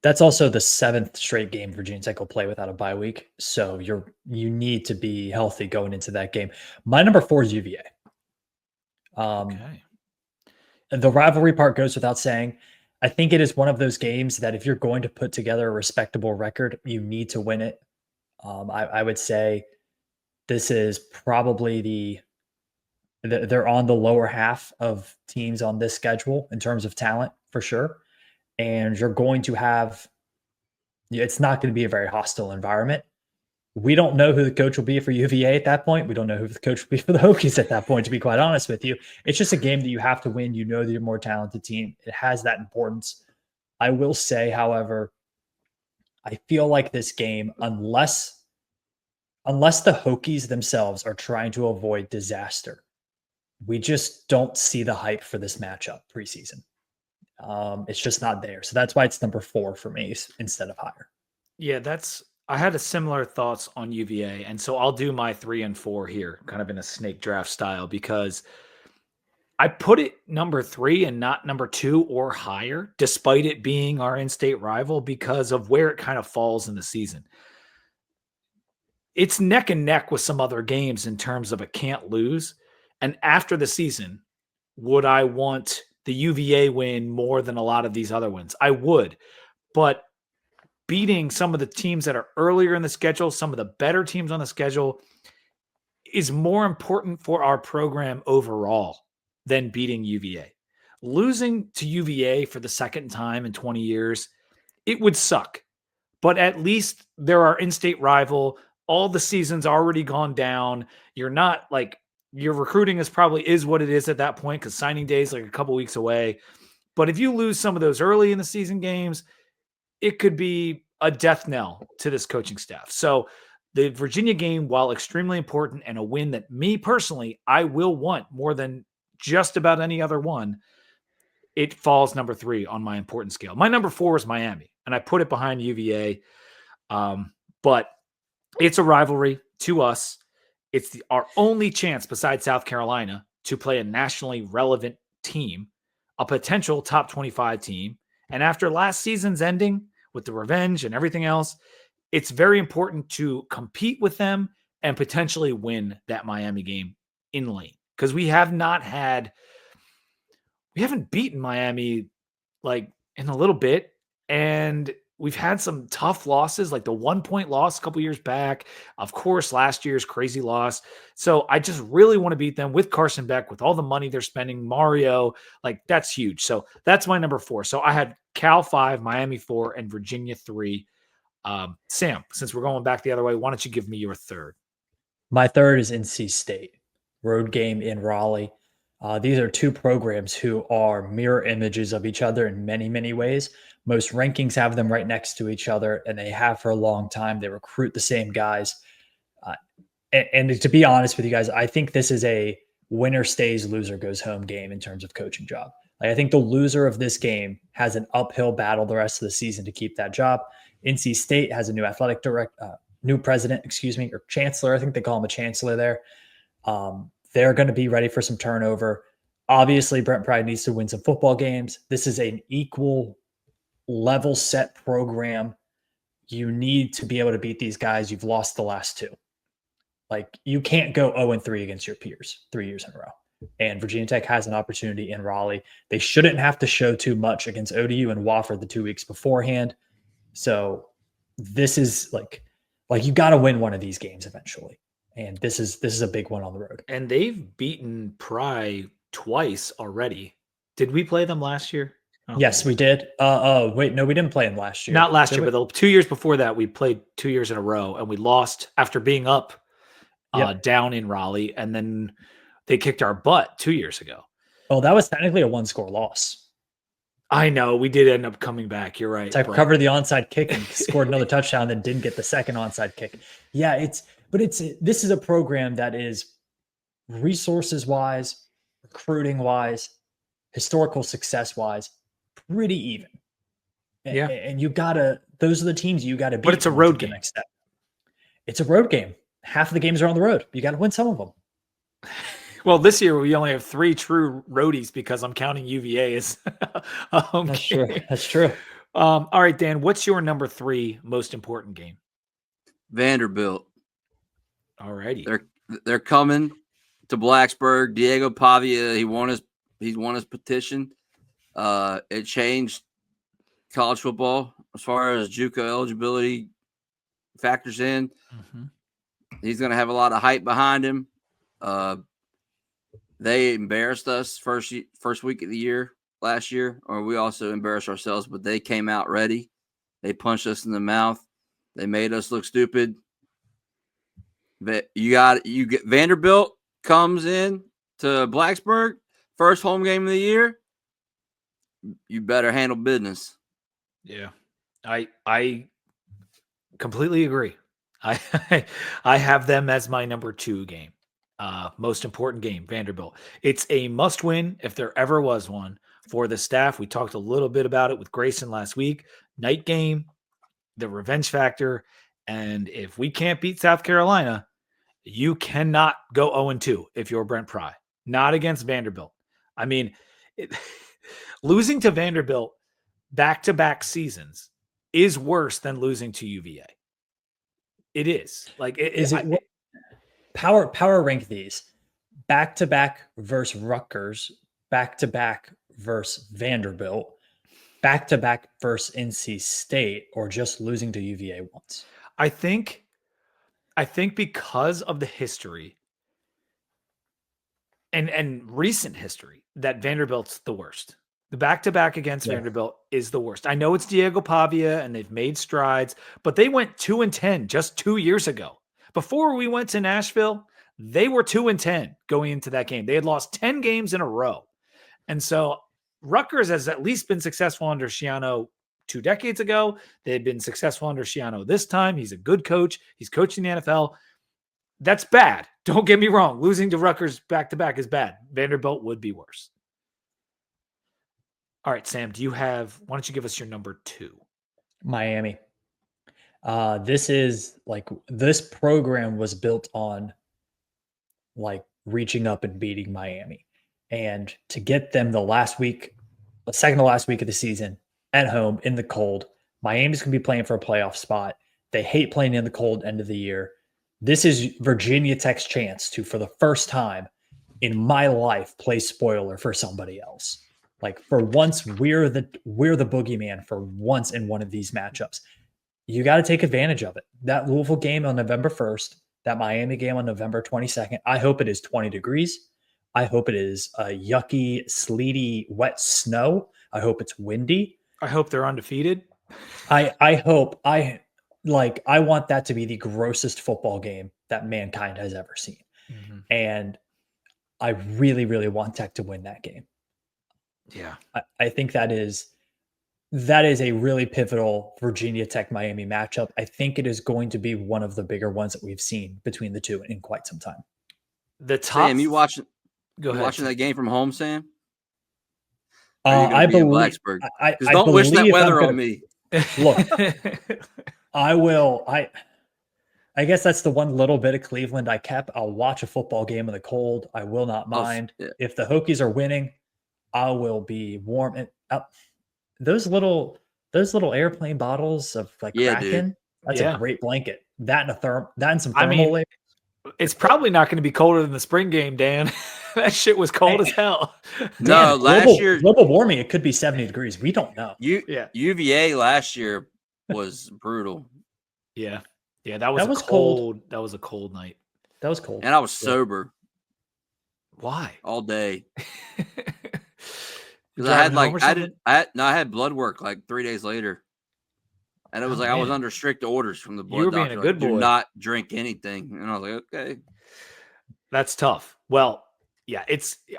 That's also the 7th straight game Virginia Tech will play without a bye week. So you need to be healthy going into that game. My number 4 is UVA. Okay. The rivalry part goes without saying. I think it is one of those games that if you're going to put together a respectable record, you need to win it. I would say this is probably they're on the lower half of teams on this schedule in terms of talent for sure. And you're going to have, it's not going to be a very hostile environment. We don't know who the coach will be for UVA at that point. We don't know who the coach will be for the Hokies at that point, to be quite honest with you. It's just a game that you have to win. You know that you're a more talented team. It has that importance. I will say, however, I feel like this game, unless the Hokies themselves are trying to avoid disaster, we just don't see the hype for this matchup preseason. It's just not there. So that's why it's number 4 for me instead of higher. Yeah, I had a similar thoughts on UVA. And so I'll do my 3 and 4 here, kind of in a snake draft style, because I put it number 3 and not number 2 or higher, despite it being our in-state rival, because of where it kind of falls in the season. It's neck and neck with some other games in terms of a can't lose. And after the season, would I want the UVA win more than a lot of these other wins? I would, but beating some of the teams that are earlier in the schedule, some of the better teams on the schedule, is more important for our program overall than beating UVA. Losing to UVA for the second time in 20 years, it would suck. But at least they're our in-state rival. All the season's already gone down. You're not like, your recruiting is what it is at that point, because signing day is like a couple weeks away. But if you lose some of those early in the season games, it could be a death knell to this coaching staff. So the Virginia game, while extremely important and a win that me personally, I will want more than just about any other one, it falls number 3 on my importance scale. My number 4 is Miami, and I put it behind UVA. But it's a rivalry to us. It's our only chance besides South Carolina to play a nationally relevant team, a potential top 25 team. And after last season's ending with the revenge and everything else, it's very important to compete with them and potentially win that Miami game in Lane. Because we haven't beaten Miami like in a little bit. And we've had some tough losses, like the 1-point loss a couple years back. Of course, last year's crazy loss. So I just really want to beat them with Carson Beck, with all the money they're spending, Mario. Like, that's huge. So that's my number 4. So I had Cal 5, Miami 4, and Virginia 3. Sam, since we're going back the other way, why don't you give me your 3rd? My 3rd is NC State. Road game in Raleigh. These are 2 programs who are mirror images of each other in many, many ways. Most rankings have them right next to each other, and they have for a long time. They recruit the same guys. And to be honest with you guys, I think this is a winner stays, loser goes home game in terms of coaching job. Like, I think the loser of this game has an uphill battle the rest of the season to keep that job. NC State has a new new president, or chancellor. I think they call him a chancellor there. They're going to be ready for some turnover. Obviously, Brent Pryde needs to win some football games. This is an equal level set program. You need to be able to beat these guys. You've lost the last 2. Like, you can't go 0-3 against your peers 3 years in a row. And Virginia Tech has an opportunity in Raleigh. They shouldn't have to show too much against ODU and Wofford the 2 weeks beforehand. So this is like you got to win one of these games eventually. And this is a big one on the road. And they've beaten Pry twice already. Did we play them last year? Yes, we did. Wait, no, we didn't play them last year. Not last year, but the 2 years before that, we played 2 years in a row, and we lost after being up down in Raleigh, and then they kicked our butt 2 years ago. Oh, that was technically a 1-score loss. I know. We did end up coming back. You're right. Tech covered the onside kick and scored another touchdown, then didn't get the second onside kick. Yeah, But this is a program that is resources wise, recruiting wise, historical success wise, pretty even. Yeah. And you gotta, those are the teams you gotta beat. But it's a when you road take the game. next step. It's a road game. Half of the games are on the road. You got to win some of them. Well, this year we only have 3 true roadies because I'm counting UVA as a home That's game. true. That's true. All right, Dan, what's your number 3 most important game? Vanderbilt. All righty. They're coming to Blacksburg. Diego Pavia, he's won his petition. It changed college football as far as JUCO eligibility factors in. Mm-hmm. He's going to have a lot of hype behind him. They embarrassed us first week of the year last year, or we also embarrassed ourselves, but they came out ready. They punched us in the mouth. They made us look stupid. But you get Vanderbilt comes in to Blacksburg, first home game of the year. You better handle business. Yeah, I completely agree. I have them as my number 2 game. Most important game, Vanderbilt. It's a must win if there ever was one for the staff. We talked a little bit about it with Grayson last week. Night game, the revenge factor. And if we can't beat South Carolina, you cannot go 0-2 if you're Brent Pry. Not against Vanderbilt. I mean, losing to Vanderbilt back-to-back seasons is worse than losing to UVA. It is. Like, power rank these back-to-back versus Rutgers, back-to-back versus Vanderbilt, back-to-back versus NC State, or just losing to UVA once? I think because of the history and recent history that Vanderbilt's the worst. The back-to-back against Vanderbilt is the worst. I know it's Diego Pavia and they've made strides, but they went 2-10 just 2 years ago. Before we went to Nashville, they were 2-10 going into that game. They had lost 10 games in a row. And so Rutgers has at least been successful under Schiano 2 decades ago. They had been successful under Schiano this time. He's a good coach. He's coaching the NFL. That's bad. Don't get me wrong. Losing to Rutgers back-to-back is bad. Vanderbilt would be worse. All right, Sam, why don't you give us your number 2? Miami. This program was built on like reaching up and beating Miami. And to get them the second to last week of the season at home in the cold, Miami's going to be playing for a playoff spot. They hate playing in the cold end of the year. This is Virginia Tech's chance to, for the first time in my life, play spoiler for somebody else. Like, for once, we're the boogeyman for once in one of these matchups. You got to take advantage of it. That Louisville game on November 1st, that Miami game on November 22nd, I hope it is 20 degrees. I hope it is yucky, sleety, wet snow. I hope it's windy. I hope they're undefeated. I want that to be the grossest football game that mankind has ever seen. Mm-hmm. And I really, really want Tech to win that game. Yeah. I think that is a really pivotal Virginia Tech Miami matchup. I think it is going to be one of the bigger ones that we've seen between the two in quite some time. Sam, you watching that game from home, Sam? I believe Blacksburg. Don't wish that weather on me. Look, I will. I guess that's the one little bit of Cleveland I kept. I'll watch a football game in the cold. I will not mind. If the Hokies are winning, I will be warm. And those little airplane bottles of Kraken, that's a great blanket. That and some thermal layers. It's probably not going to be colder than the spring game, Dan. That shit was cold as hell. No, last year global warming, it could be 70 degrees. We don't know. UVA last year was brutal. Yeah, that was cold. That was a cold night. That was cold, and I was sober. Why? All day. Because I had blood work like 3 days later. And it was I was under strict orders from the blood doctor. You were being a good boy. Do not drink anything. And I was like, okay. That's tough. Well, yeah,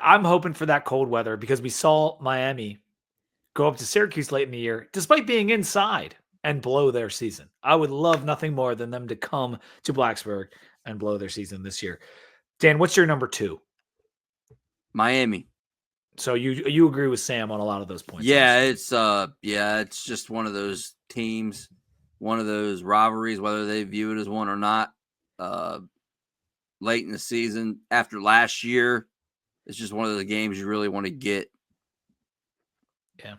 I'm hoping for that cold weather because we saw Miami go up to Syracuse late in the year, despite being inside, and blow their season. I would love nothing more than them to come to Blacksburg and blow their season this year. Dan, what's your number 2? Miami. So you agree with Sam on a lot of those points? Yeah, it's just one of those teams, one of those rivalries, whether they view it as one or not. Late in the season, after last year, it's just one of the games you really want to get. Yeah.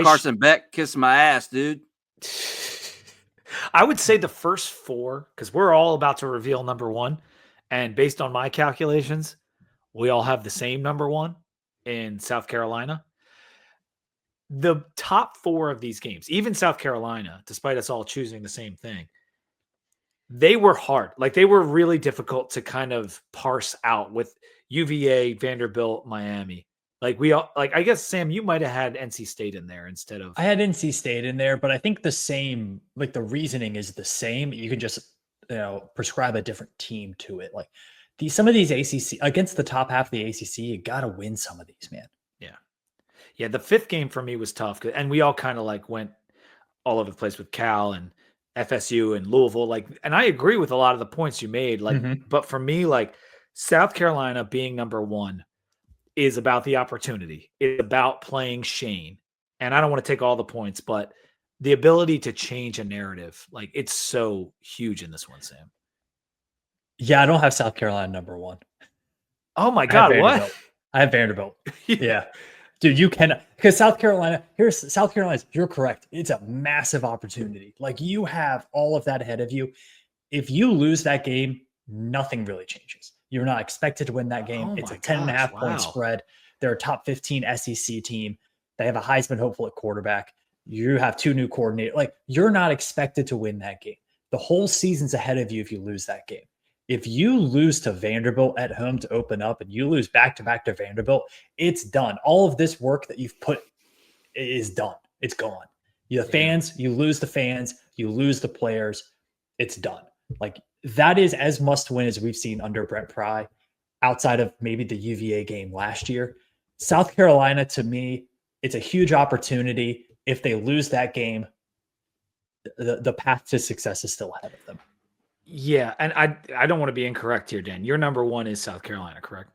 Carson Beck kissed my ass, dude. I would say the first 4, because we're all about to reveal number 1. And based on my calculations, we all have the same number 1 in South Carolina. The top 4 of these games, even South Carolina, despite us all choosing the same thing, they were hard. Like, they were really difficult to kind of parse out with UVA, Vanderbilt, Miami. Like, I guess, Sam, you might have had NC State in there instead of. I had NC State in there, but I think the reasoning is the same. You can just, prescribe a different team to it. Like, some of these ACC against the top half of the ACC, you got to win some of these, man. Yeah. The 5th game for me was tough, and we all kind of like went all over the place with Cal and FSU and Louisville. And I agree with a lot of the points you made. But for me, South Carolina being number 1 is about the opportunity. It's about playing Shane. And I don't want to take all the points, but the ability to change a narrative, it's so huge in this one, Sam. Yeah, I don't have South Carolina number 1. Oh my God, what? I have Vanderbilt. Yeah. Dude, you cannot, because South Carolina, you're correct. It's a massive opportunity. You have all of that ahead of you. If you lose that game, nothing really changes. You're not expected to win that game. It's a 10.5 point spread. They're a top 15 SEC team. They have a Heisman hopeful at quarterback. You have 2 new coordinators. You're not expected to win that game. The whole season's ahead of you if you lose that game. If you lose to Vanderbilt at home to open up and you lose back-to-back to Vanderbilt, it's done. All of this work that you've put is done. It's gone. Fans, you lose the fans, you lose the players, it's done. That is as must-win as we've seen under Brent Pry, outside of maybe the UVA game last year. South Carolina, to me, it's a huge opportunity. If they lose that game, the path to success is still ahead of them. Yeah, and I don't want to be incorrect here, Dan. Your number 1 is South Carolina, correct?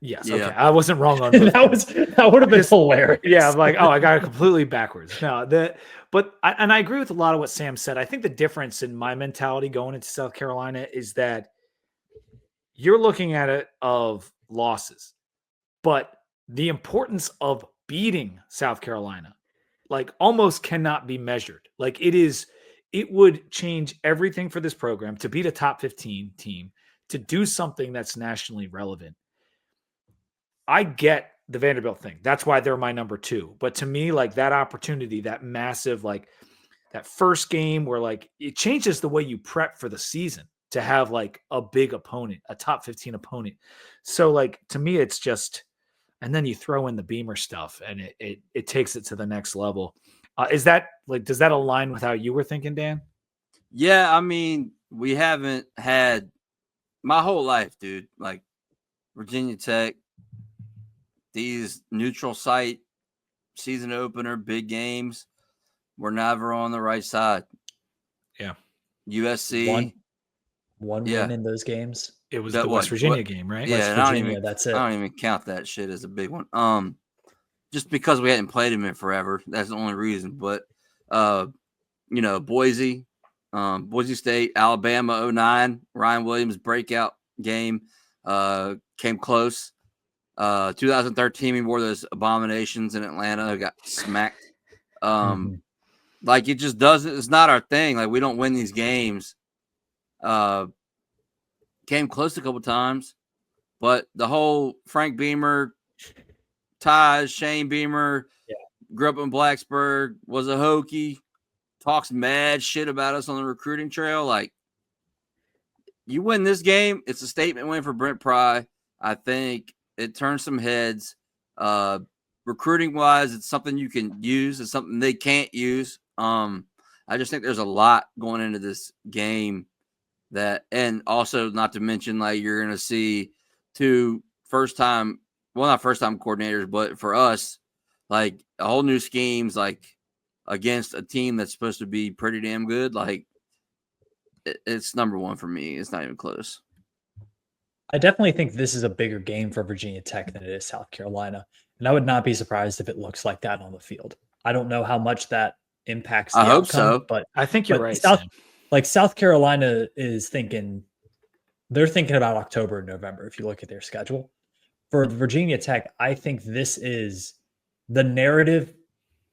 Yes. Yeah. Okay. I wasn't wrong on that would have been hilarious. Yeah, I'm like, I got it completely backwards. No, I agree with a lot of what Sam said. I think the difference in my mentality going into South Carolina is that you're looking at it of losses, but the importance of beating South Carolina, almost cannot be measured. It would change everything for this program to beat a top 15 team, to do something that's nationally relevant. I get the Vanderbilt thing. That's why they're my number 2. But to me, that opportunity, that massive, that first game where it changes the way you prep for the season to have a big opponent, a top 15 opponent. So to me, it's just, and then you throw in the Beamer stuff and it takes it to the next level. Is that does that align with how you were thinking, Dan? Yeah, I mean, we haven't had my whole life, dude. Virginia Tech, these neutral site season opener, big games, we're never on the right side. Yeah. USC. One win in those games. It was the West Virginia game, right? Yeah, West Virginia, that's it. I don't even count that shit as a big one. Just because we hadn't played him in forever. That's the only reason. But, Boise, Boise State, Alabama 09, Ryan Williams breakout game, came close. 2013, we wore those abominations in Atlanta, got smacked. It just doesn't, it's not our thing. We don't win these games. Came close a couple times, but the whole Frank Beamer, ties, Shane Beamer, grew up in Blacksburg, was a Hokie, talks mad shit about us on the recruiting trail. You win this game, it's a statement win for Brent Pry. I think it turns some heads. Recruiting wise, it's something you can use. It's something they can't use. I just think there's a lot going into this game and also not to mention, you're going to see 2 not first time coordinators, but for us, a whole new schemes, against a team that's supposed to be pretty damn good. it's number one for me. It's not even close. I definitely think this is a bigger game for Virginia Tech than it is South Carolina. And I would not be surprised if it looks like that on the field. I don't know how much that impacts the I hope outcome, so. but I think you're but right, South, Sam. like South Carolina is thinking, they're thinking about October and November if you look at their schedule. For Virginia Tech, I think this is the narrative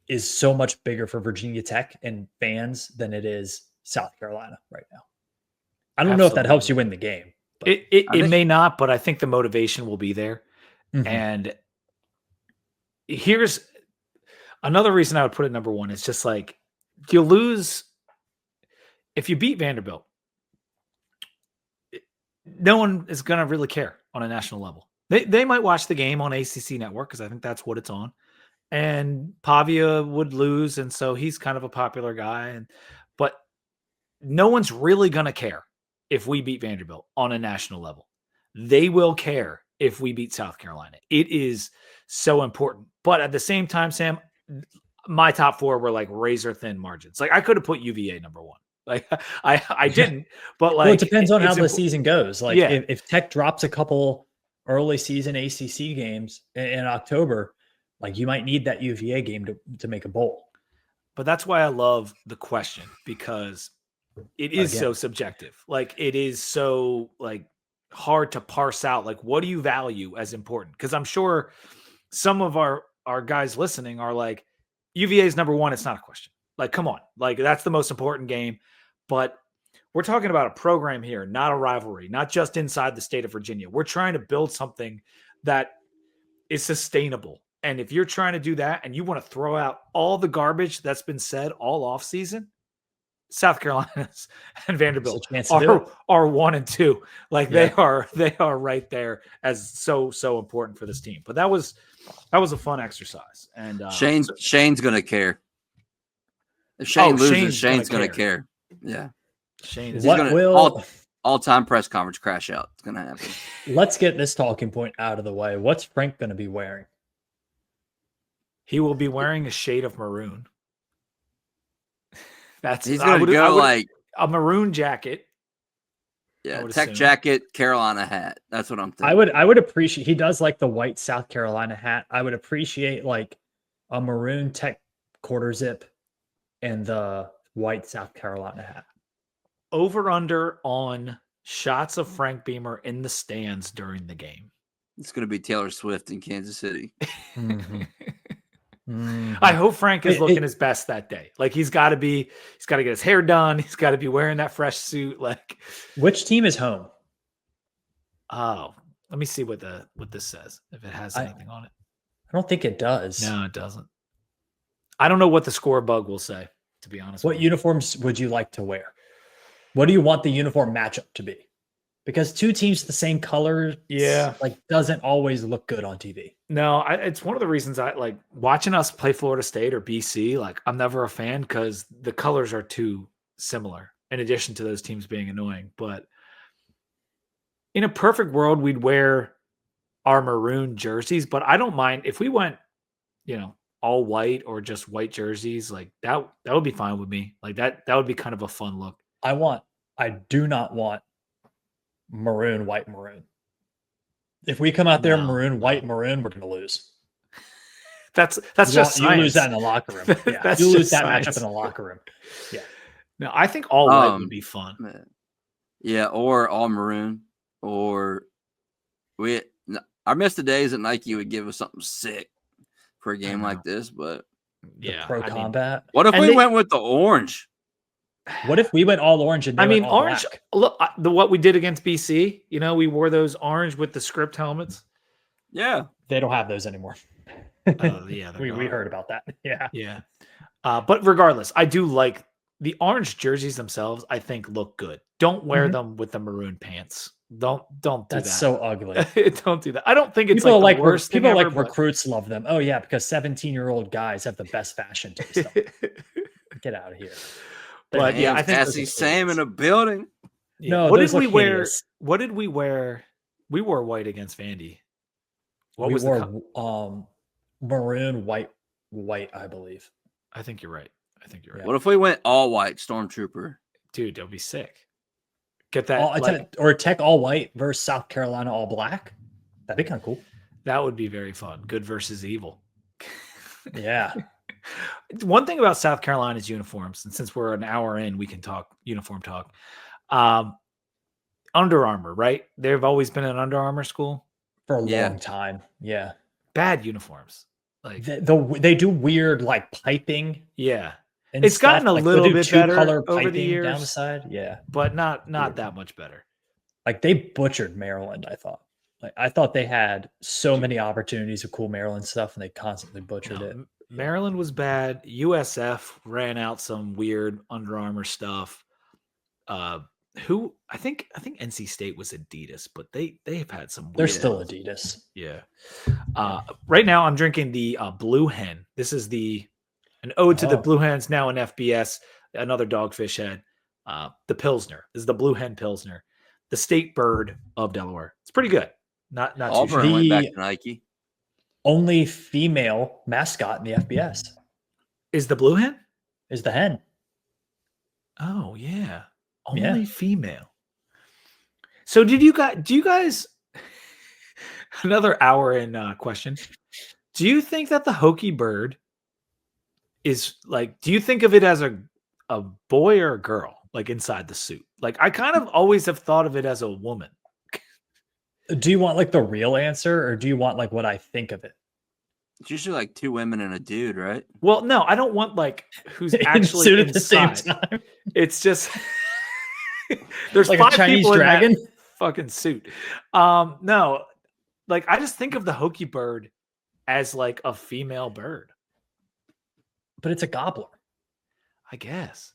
is so much bigger for Virginia Tech and fans than it is South Carolina right now. I don't know if that helps you win the game. But It I think- may not, but I think the motivation will be there. Mhm. And here's another reason I would put it number one. It's just like you lose if you beat Vanderbilt. No one is going to really care on a national level. They might watch the game on ACC Network because I think that's what it's on. And Pavia would lose, and so he's kind of a popular guy. But no one's really going to care if we beat Vanderbilt on a national level. They will care if we beat South Carolina. It is so important. But at the same time, Sam, my top four were like razor thin margins. Like I could have put UVA number one. Like I didn't, but like well, it depends on how it's the season goes. Like Yeah. if Tech drops a couple early season ACC games in October, like you might need that UVA game to make a bowl. But that's why I love the question, because it is Again. so subjective. Like it is so like hard to parse out. Like what do you value as important? Because I'm sure some of our guys listening are like, UVA is number one. It's not a question. Like, come on. Like that's the most important game. But we're talking about a program here, not a rivalry, not just inside the state of Virginia. We're trying to build something that is sustainable. And if you're trying to do that and you want to throw out all the garbage that's been said all off season, South Carolina and Vanderbilt are 1 and 2. Like they are right there as so important for this team. But that was a fun exercise. And Shane's gonna care. If Shane loses, Shane's gonna care. Yeah. Shane He's What gonna will all-time press conference crash out. It's gonna happen. let's get this talking point out of the way. What's Frank going to be wearing? he will be wearing a shade of maroon. He's gonna go like a maroon jacket. Tech jacket, Carolina hat. That's what I'm thinking. I would appreciate, he does like the white South Carolina hat. I would appreciate like a maroon Tech quarter zip and the white South Carolina hat. Over under on shots of Frank Beamer in the stands during the game. It's gonna be Taylor Swift in Kansas City. I hope Frank is looking his best that day. Like he's got to get his hair done. He's got to be wearing that fresh suit. Like, which team is home? Oh, let me see what this says. If it has anything on it. I don't think it does. No, it doesn't. I don't know what the score bug will say, to be honest. What uniforms would you like to wear? What do you want the uniform matchup to be? Because two teams the same color, like doesn't always look good on TV. No, it's one of the reasons I like watching us play Florida State or BC. Like I'm never a fan because the colors are too similar. In addition to those teams being annoying, but in a perfect world, we'd wear our maroon jerseys. But I don't mind if we went, all white or just white jerseys. Like that would be fine with me. Like that would be kind of a fun look. I do not want maroon, white, maroon. If we come out there maroon, white, maroon, we're going to lose. That's just you lose that in the locker room. Yeah, you lose that matchup in the locker room. Yeah. No, I think all white would be fun. Yeah, or all maroon, or I miss the days that Nike would give us something sick for a game like this. But pro combat. What if we went with the orange? What if we went all orange and orange? Black? Look, what we did against BC. We wore those orange with the script helmets. Yeah, they don't have those anymore. We heard about that. Yeah. But regardless, I do like the orange jerseys themselves. I think look good. Don't wear them with the maroon pants. Don't do That's that. so ugly. Don't do that. I don't think it's people like the worst people thing like ever, recruits love them. Oh yeah, because 17-year-old guys have the best fashion taste. Get out of here. But yeah, I think Sam in a building. Yeah. No, what did we wear? What did we wear? We wore white against Vandy. We wore maroon, white, I believe. I think you're right. Yeah. What if we went all white, Stormtrooper? Dude, that would be sick. Get that? Or Tech all white versus South Carolina all black. That'd be kind of cool. That would be very fun. Good versus evil. Yeah. One thing about South Carolina's uniforms, and since we're an hour in, we can talk uniform talk. Under Armour, right? They've always been an Under Armour school For a long time. Yeah. Bad uniforms. Like they do weird like piping. Yeah. And it's gotten a like, little bit better color over the years down the side. Yeah. But not that much better. Like they butchered Maryland, I thought. Like I thought they had so many opportunities of cool Maryland stuff and they constantly butchered it. Maryland was bad. USF ran out some weird Under Armour stuff. Who I think NC State was Adidas, but they've had some weird They're still Adidas. Yeah. Right now I'm drinking the Blue Hen. This is an ode to the Blue Hens, now in FBS, another Dogfish Head. The Pilsner. This is the Blue Hen Pilsner, the state bird of Delaware. It's pretty good. Not Auburn too went back to Nike. Only female mascot in the FBS is the Blue Hen. Is the hen? Oh yeah, only female. So do you guys? Another hour in question. Do you think that the Hokie bird is like? Do you think of it as a boy or a girl? Like inside the suit? Like I kind of always have thought of it as a woman. Do you want like the real answer or do you want like what I think of it? It's usually like two women and a dude, right? Well, no, I don't want like who's actually at the same time. It's just there's like 5 a Chinese people dragon in that fucking suit. No, like I just think of the Hokie bird as like a female bird. But it's a gobbler. I guess.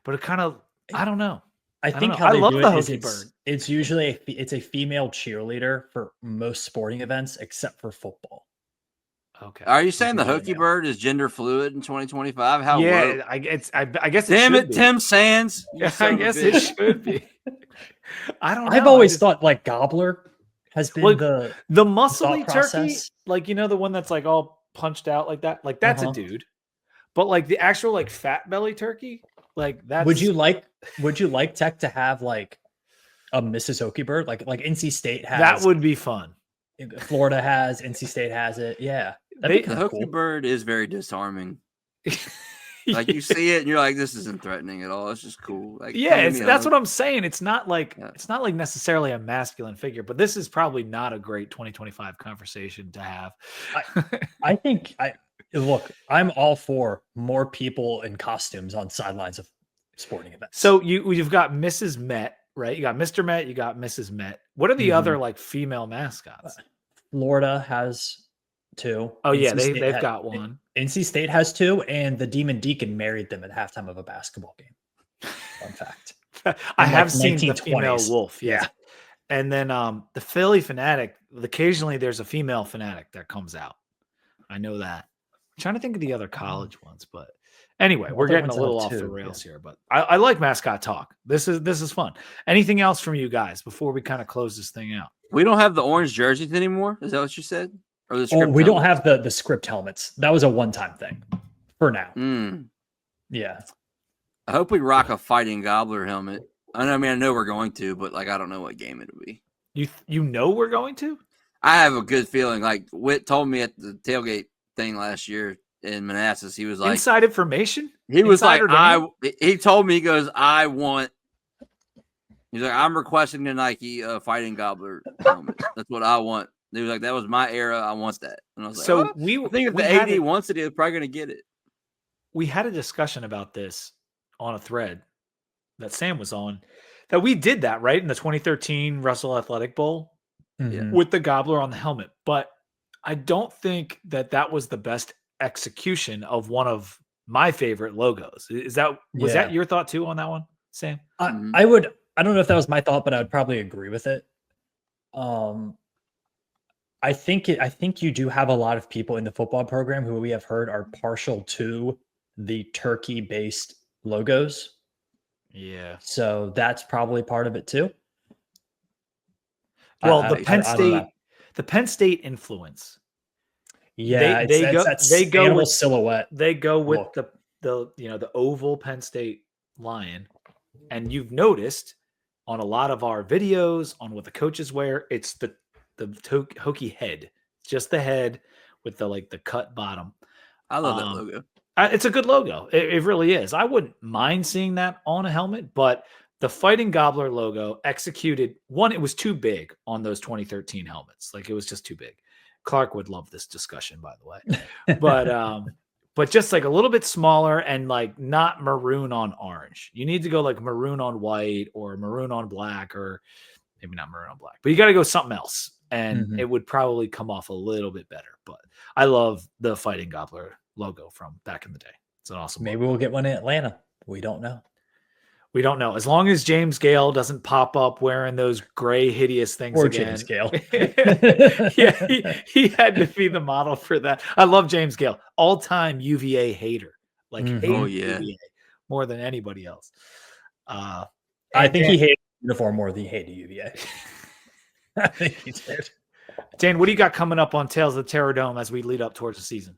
But it kind of I don't know. I think how I they love do the it is Hokie bird. it's usually it's a female cheerleader for most sporting events except for football. Okay. Are you saying the Hokie bird is gender fluid in 2025? How? Yeah, I guess. Damn it, be. Tim Sands. I guess it should be. I don't know. I've always thought like gobbler has been the muscly thought turkey, process. like the one that's like all punched out like that. Like that's a dude. But like the actual like fat belly turkey, like that's. Would you like Tech to have like a Mrs. Hokie bird? Like NC State has. That would be fun. Florida has, NC State has it. Yeah. The Hokie bird is very disarming. Like you see it and you're like, this isn't threatening at all. It's just cool. Like that's what I'm saying. It's not like necessarily a masculine figure, but this is probably not a great 2025 conversation to have. I think look, I'm all for more people in costumes on sidelines of sporting events. So you've got Mrs. Met, right? You got Mr. Met, you got Mrs. Met. What are the other like female mascots? Florida has 2. Oh yeah, they've got one. NC State has 2, and the Demon Deacon married them at halftime of a basketball game. Fun fact. I have seen the female wolf, yeah. And then the Philly Fanatic. Occasionally, there's a female Fanatic that comes out. I know that. I'm trying to think of the other college ones, but anyway, we're getting a little off the rails here. But I like mascot talk. This is fun. Anything else from you guys before we kind of close this thing out? We don't have the orange jerseys anymore. Is that what you said? Or the script we don't have the script helmets. That was a one-time thing for now. Yeah. I hope we rock a Fighting Gobbler helmet. I know we're going to, but like I don't know what game it'll be. You know we're going to? I have a good feeling. Like Whit told me at the tailgate thing last year in Manassas, he was like inside information. He was like, he told me, he goes, he's like, I'm requesting the Nike Fighting Gobbler helmet. That's what I want. He was like, that was my era. I want that. And I was like, so I think if the AD wants it, he's probably going to get it. We had a discussion about this on a thread that Sam was on, that we did that, right? In the 2013 Russell Athletic Bowl with the Gobbler on the helmet. But I don't think that was the best execution of one of my favorite logos. Was that your thought too on that one, Sam? I don't know if that was my thought, but I would probably agree with it. I think you do have a lot of people in the football program who we have heard are partial to the turkey-based logos. Yeah. So that's probably part of it too. Well, the Penn State influence. Yeah, they go with silhouette. They go with the oval Penn State lion, and you've noticed on a lot of our videos on what the coaches wear. It's the Hokie head, just the head with the cut bottom. I love that logo. It's a good logo. It really is. I wouldn't mind seeing that on a helmet, but the Fighting Gobbler logo executed one. It was too big on those 2013 helmets. Like it was just too big. Clark would love this discussion, by the way, but just like a little bit smaller and like not maroon on orange. You need to go like maroon on white or maroon on black, or maybe not maroon on black, but you got to go something else. And it would probably come off a little bit better. But I love the Fighting Gobbler logo from back in the day. It's an awesome. Maybe logo. we'll get one in Atlanta. We don't know. We don't know. As long as James Gale doesn't pop up wearing those gray, hideous things Or again. James Gale. Yeah, he had to be the model for that. I love James Gale. All-time UVA hater. Like, hated UVA more than anybody else. I think he hated uniform more than he hated UVA. I think he did. Dan, what do you got coming up on Tales of the Terrordome as we lead up towards the season?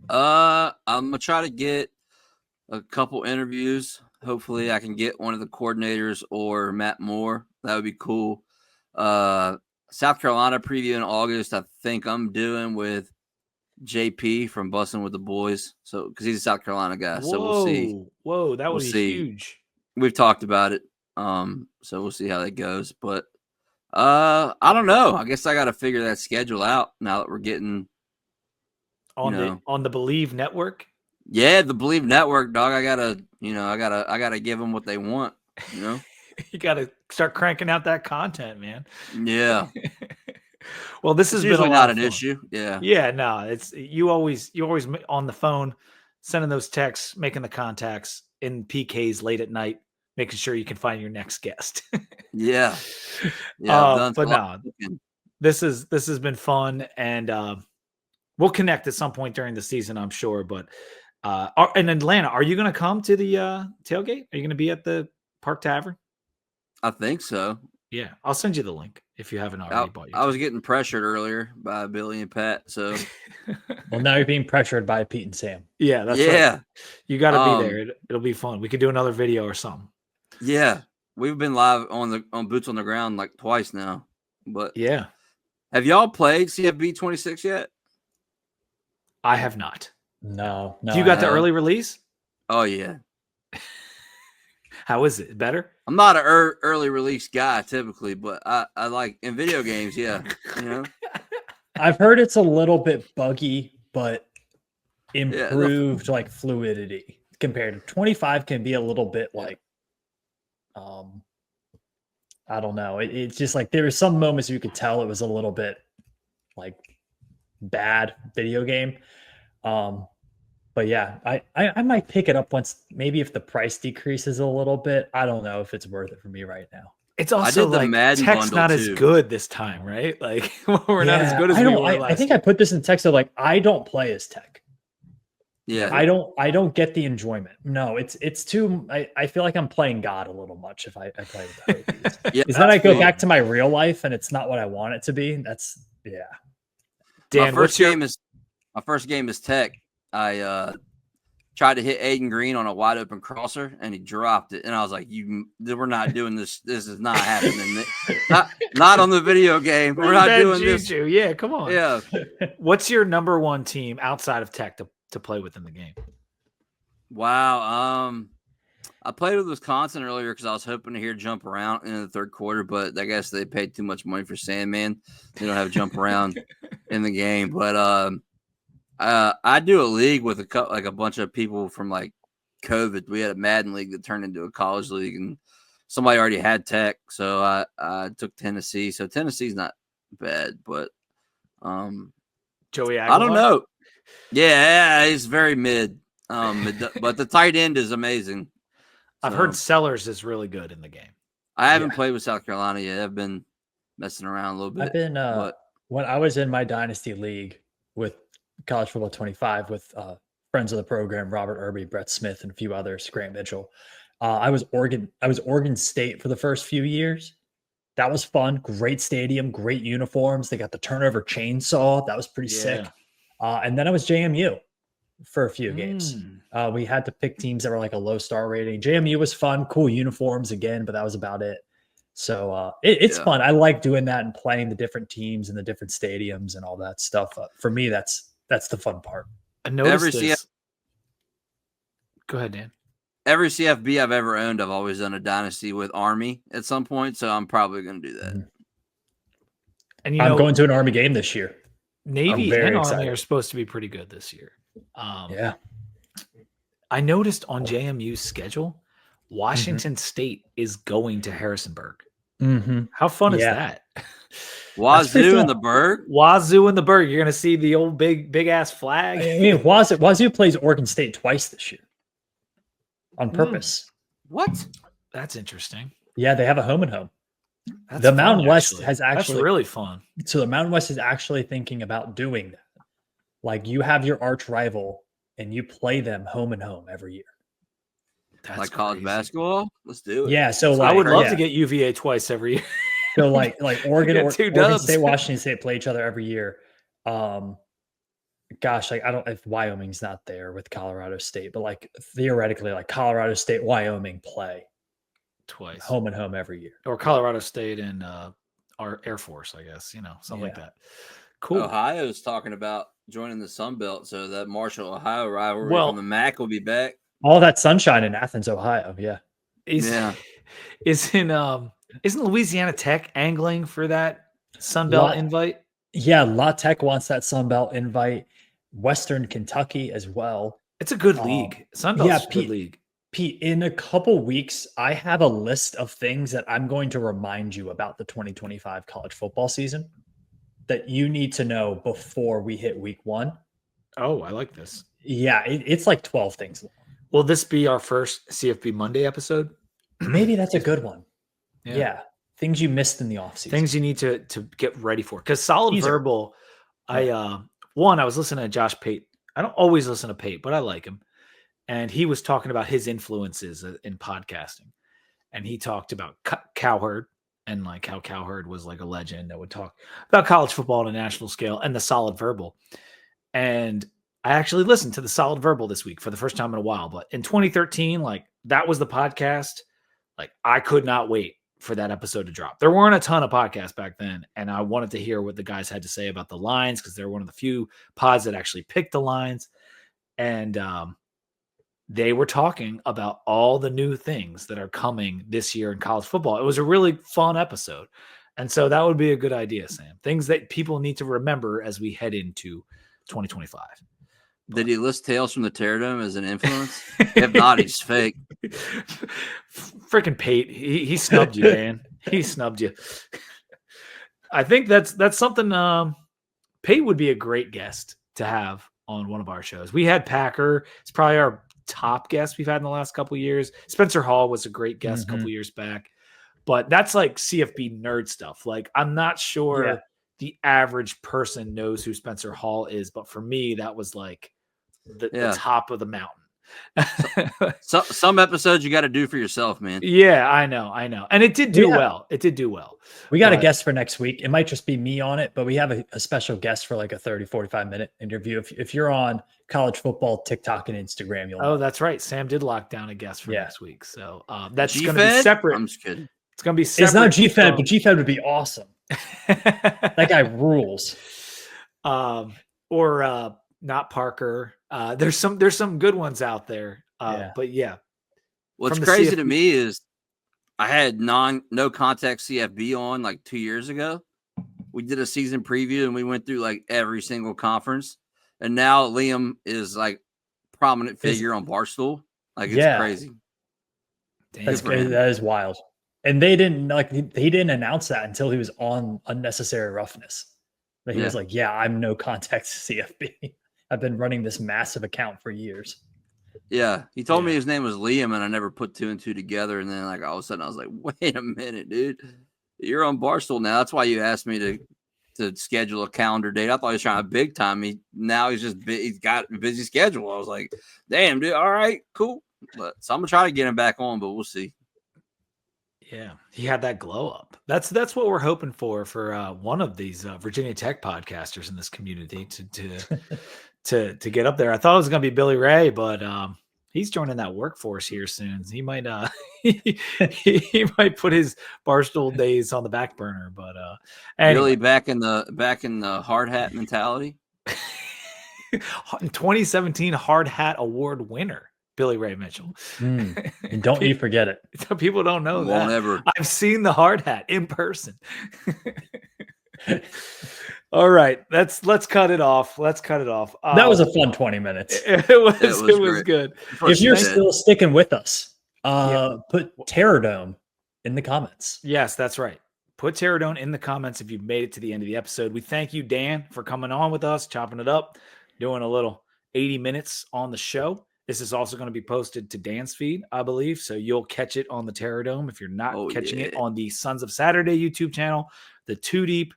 I'm gonna try to get a couple interviews. Hopefully, I can get one of the coordinators or Matt Moore. That would be cool. South Carolina preview in August. I think I'm doing with JP from Bussin' with the Boys. So because he's a South Carolina guy, so we'll see. Whoa, that would be huge. We've talked about it. So we'll see how that goes. But I don't know. I guess I got to figure that schedule out now that we're getting on the Believe Network. Yeah, the Believe Network, dog. I gotta give them what they want. You know, you gotta start cranking out that content, man. Yeah. Well, this has been not an issue. Yeah. Yeah. No, it's you always on the phone, sending those texts, making the contacts in PKs late at night, making sure you can find your next guest. Yeah. Yeah. But no, this has been fun, and we'll connect at some point during the season, I'm sure. But in Atlanta, are you going to come to the tailgate? Are you going to be at the Park Tavern? I think so. Yeah, I'll send you the link if you haven't already bought your I was getting pressured earlier by Billy and Pat. So, well, now you're being pressured by Pete and Sam. Yeah, that's right. You got to be there. It'll be fun. We could do another video or something. Yeah, we've been live on Boots on the Ground like twice now. But yeah, have y'all played CFB 26 yet? I have not. No. You got the early release? Oh yeah. How is it? Better? I'm not an early release guy typically, but I like in video games. Yeah, you know. I've heard it's a little bit buggy, but improved like fluidity compared to 25 can be a little bit like, I don't know. It's just like there were some moments you could tell it was a little bit like bad video game. But yeah, I might pick it up once, maybe if the price decreases a little bit. I don't know if it's worth it for me right now. It's also like tech's not as good this time, right? Like we're not as good as we were last I think I put this in text of like, I don't play as tech. Yeah. I don't get the enjoyment. No, it's too, I feel like I'm playing God a little much if I play with the Hokies. Yeah, is that I go back to my real life and it's not what I want it to be. That's Dan, my first game is tech. I tried to hit Aiden Green on a wide open crosser and he dropped it. And I was like, we're not doing this. This is not happening. not on the video game. We're not doing this. Yeah, come on. Yeah. What's your number one team outside of tech to play with in the game? Wow. I played with Wisconsin earlier because I was hoping to hear jump around in the third quarter, but I guess they paid too much money for Sandman. They don't have jump around in the game. But I do a league with a bunch of people from like COVID. We had a Madden league that turned into a college league, and somebody already had tech, so I took Tennessee. So Tennessee's not bad, but Joey Aguilar? I don't know. Yeah, he's very mid, but the tight end is amazing. I've heard Sellers is really good in the game. I haven't played with South Carolina yet. I've been messing around a little bit. I've been when I was in my dynasty league with College Football 25 with friends of the program, Robert Irby, Brett Smith, and a few others, Grant Mitchell. I was Oregon State for the first few years. That was fun. Great stadium, great uniforms. They got the turnover chainsaw. That was pretty sick. And then I was JMU. for a few games. Mm. We had to pick teams that were like a low star rating. JMU was fun, cool uniforms again, but that was about it. So it's fun. I like doing that and playing the different teams and the different stadiums and all that stuff. For me, that's the fun part. I noticed Every this. Go ahead, Dan. Every CFB I've ever owned, I've always done a dynasty with Army at some point, so I'm probably going to do that. Mhm. And I'm going to an Army game this year. Navy very and excited. Army are supposed to be pretty good this year. Yeah. I noticed on JMU's schedule, Washington State is going to Harrisonburg. Mm-hmm. How fun is that? Wazoo in the Berg? Wazoo in the Berg. You're going to see the old big ass flag. I mean, Wazoo plays Oregon State twice this year on purpose. What? That's interesting. Yeah, they have a home and home. That's The fun, Mountain West actually. has actually That's really fun. So the Mountain West is actually thinking about doing that. Like you have your arch rival and you play them home and home every year. That's like college crazy. basketball? Let's do it. Yeah, so I like, would love yeah. to get UVA twice every year. So like Oregon, Get two Oregon dubs. State, Washington State play each other every year. Gosh, like I don't if Wyoming's not there with Colorado State, but like theoretically, like Colorado State, Wyoming play Twice. home and home every year. Or Colorado State and our Air Force, I guess, something like that. Cool. Ohio's talking about joining the Sun Belt, so that Marshall, Ohio rivalry Well- from the MAC will be back. All that sunshine in Athens, Ohio. Yeah. Isn't Louisiana Tech angling for that Sun Belt invite? Yeah, La Tech wants that Sun Belt invite. Western Kentucky as well. It's a good league. Sun Belt's a good league. Pete, in a couple weeks, I have a list of things that I'm going to remind you about the 2025 college football season that you need to know before we hit week 1. Oh, I like this. Yeah, it's like 12 things long. Will this be our first CFB Monday episode? Maybe that's a good one. Yeah. Yeah. Things you missed in the offseason. Things you need to get ready for. Because Solid Verbal, I was listening to Josh Pate. I don't always listen to Pate, but I like him. And he was talking about his influences in podcasting. And he talked about Cowherd and like how Cowherd was like a legend that would talk about college football on a national scale and the Solid Verbal. And I actually listened to the Solid Verbal this week for the first time in a while. But in 2013, like that was the podcast. Like I could not wait for that episode to drop. There weren't a ton of podcasts back then. And I wanted to hear what the guys had to say about the lines because they're one of the few pods that actually picked the lines. And they were talking about all the new things that are coming this year in college football. It was a really fun episode. And so that would be a good idea, Sam. Things that people need to remember as we head into 2025. Did he list Tales from the Terrordome as an influence? If not, he's fake. Freaking Pate. He snubbed you, man. He snubbed you. I think that's something Pate would be a great guest to have on one of our shows. We had Packer. It's probably our top guest we've had in the last couple of years. Spencer Hall was a great guest a couple of years back. But that's like CFB nerd stuff. Like I'm not sure the average person knows who Spencer Hall is, but for me, that was like the top of the mountain. Some episodes you got to do for yourself, man. Yeah, I know. And it did do well. It did do well. We got a guest for next week. It might just be me on it, but we have a special guest for like a 30, 45-minute interview. If you're on college football, TikTok, and Instagram, you'll know. That's right. Sam did lock down a guest for next week. So that's going to be separate. I'm just kidding. It's going to be separate. It's not GFed, but GFed would be awesome. That guy rules. Or not Parker. There's some good ones out there. But yeah. What's crazy to me is I had no contact CFB on like 2 years ago. We did a season preview and we went through like every single conference. And now Liam is like prominent figure on Barstool. Like it's crazy. That is wild. And they didn't he didn't announce that until he was on Unnecessary Roughness. But he was like, I'm no contact CFB. I've been running this massive account for years. Yeah. He told me his name was Liam and I never put 2 and 2 together. And then like all of a sudden I was like, wait a minute, dude. You're on Barstool now. That's why you asked me to schedule a calendar date. I thought he was trying to big time me. Now he's got a busy schedule. I was like, damn, dude. All right, cool. So I'm gonna try to get him back on, but we'll see. Yeah, he had that glow up. That's what we're hoping for one of these Virginia Tech podcasters in this community to get up there. I thought it was going to be Billy Ray, but he's joining that workforce here soon. He might he might put his Barstool days on the back burner. But anyway. Billy back in the hard hat mentality. 2017 Hard Hat Award winner, Billy Ray Mitchell. And don't you forget it. People don't know Won't that. ever. I've seen the hard hat in person. All right, let's cut it off. That was a fun 20 minutes. It was good. If you're still sticking with us, put Terrordome in the comments. Yes, that's right. Put Terrordome in the comments if you've made it to the end of the episode. We thank you, Dan, for coming on with us, chopping it up, doing a little 80 minutes on the show. This is also going to be posted to Dan's feed, I believe. So you'll catch it on the Terrordome if you're not catching it on the Sons of Saturday YouTube channel, the Too Deep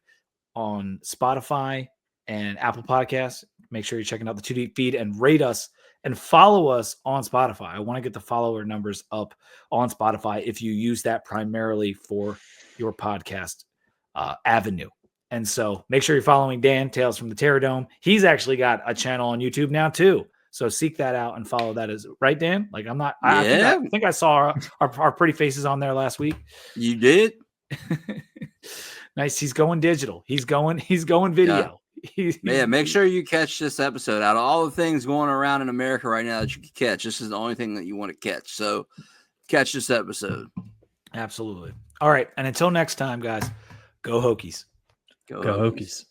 on Spotify and Apple Podcasts. Make sure you're checking out the Too Deep feed and rate us and follow us on Spotify. I want to get the follower numbers up on Spotify if you use that primarily for your podcast avenue. And so make sure you're following Dan, Tales from the Terrordome. He's actually got a channel on YouTube now too. So seek that out and follow that as right, Dan. Like I'm not, I think I saw our pretty faces on there last week. You did? Nice. He's going digital. He's going video. Yeah, make sure you catch this episode. Out of all the things going around in America right now that you can catch, this is the only thing that you want to catch. So catch this episode. Absolutely. All right. And until next time, guys, go Hokies. Go Hokies.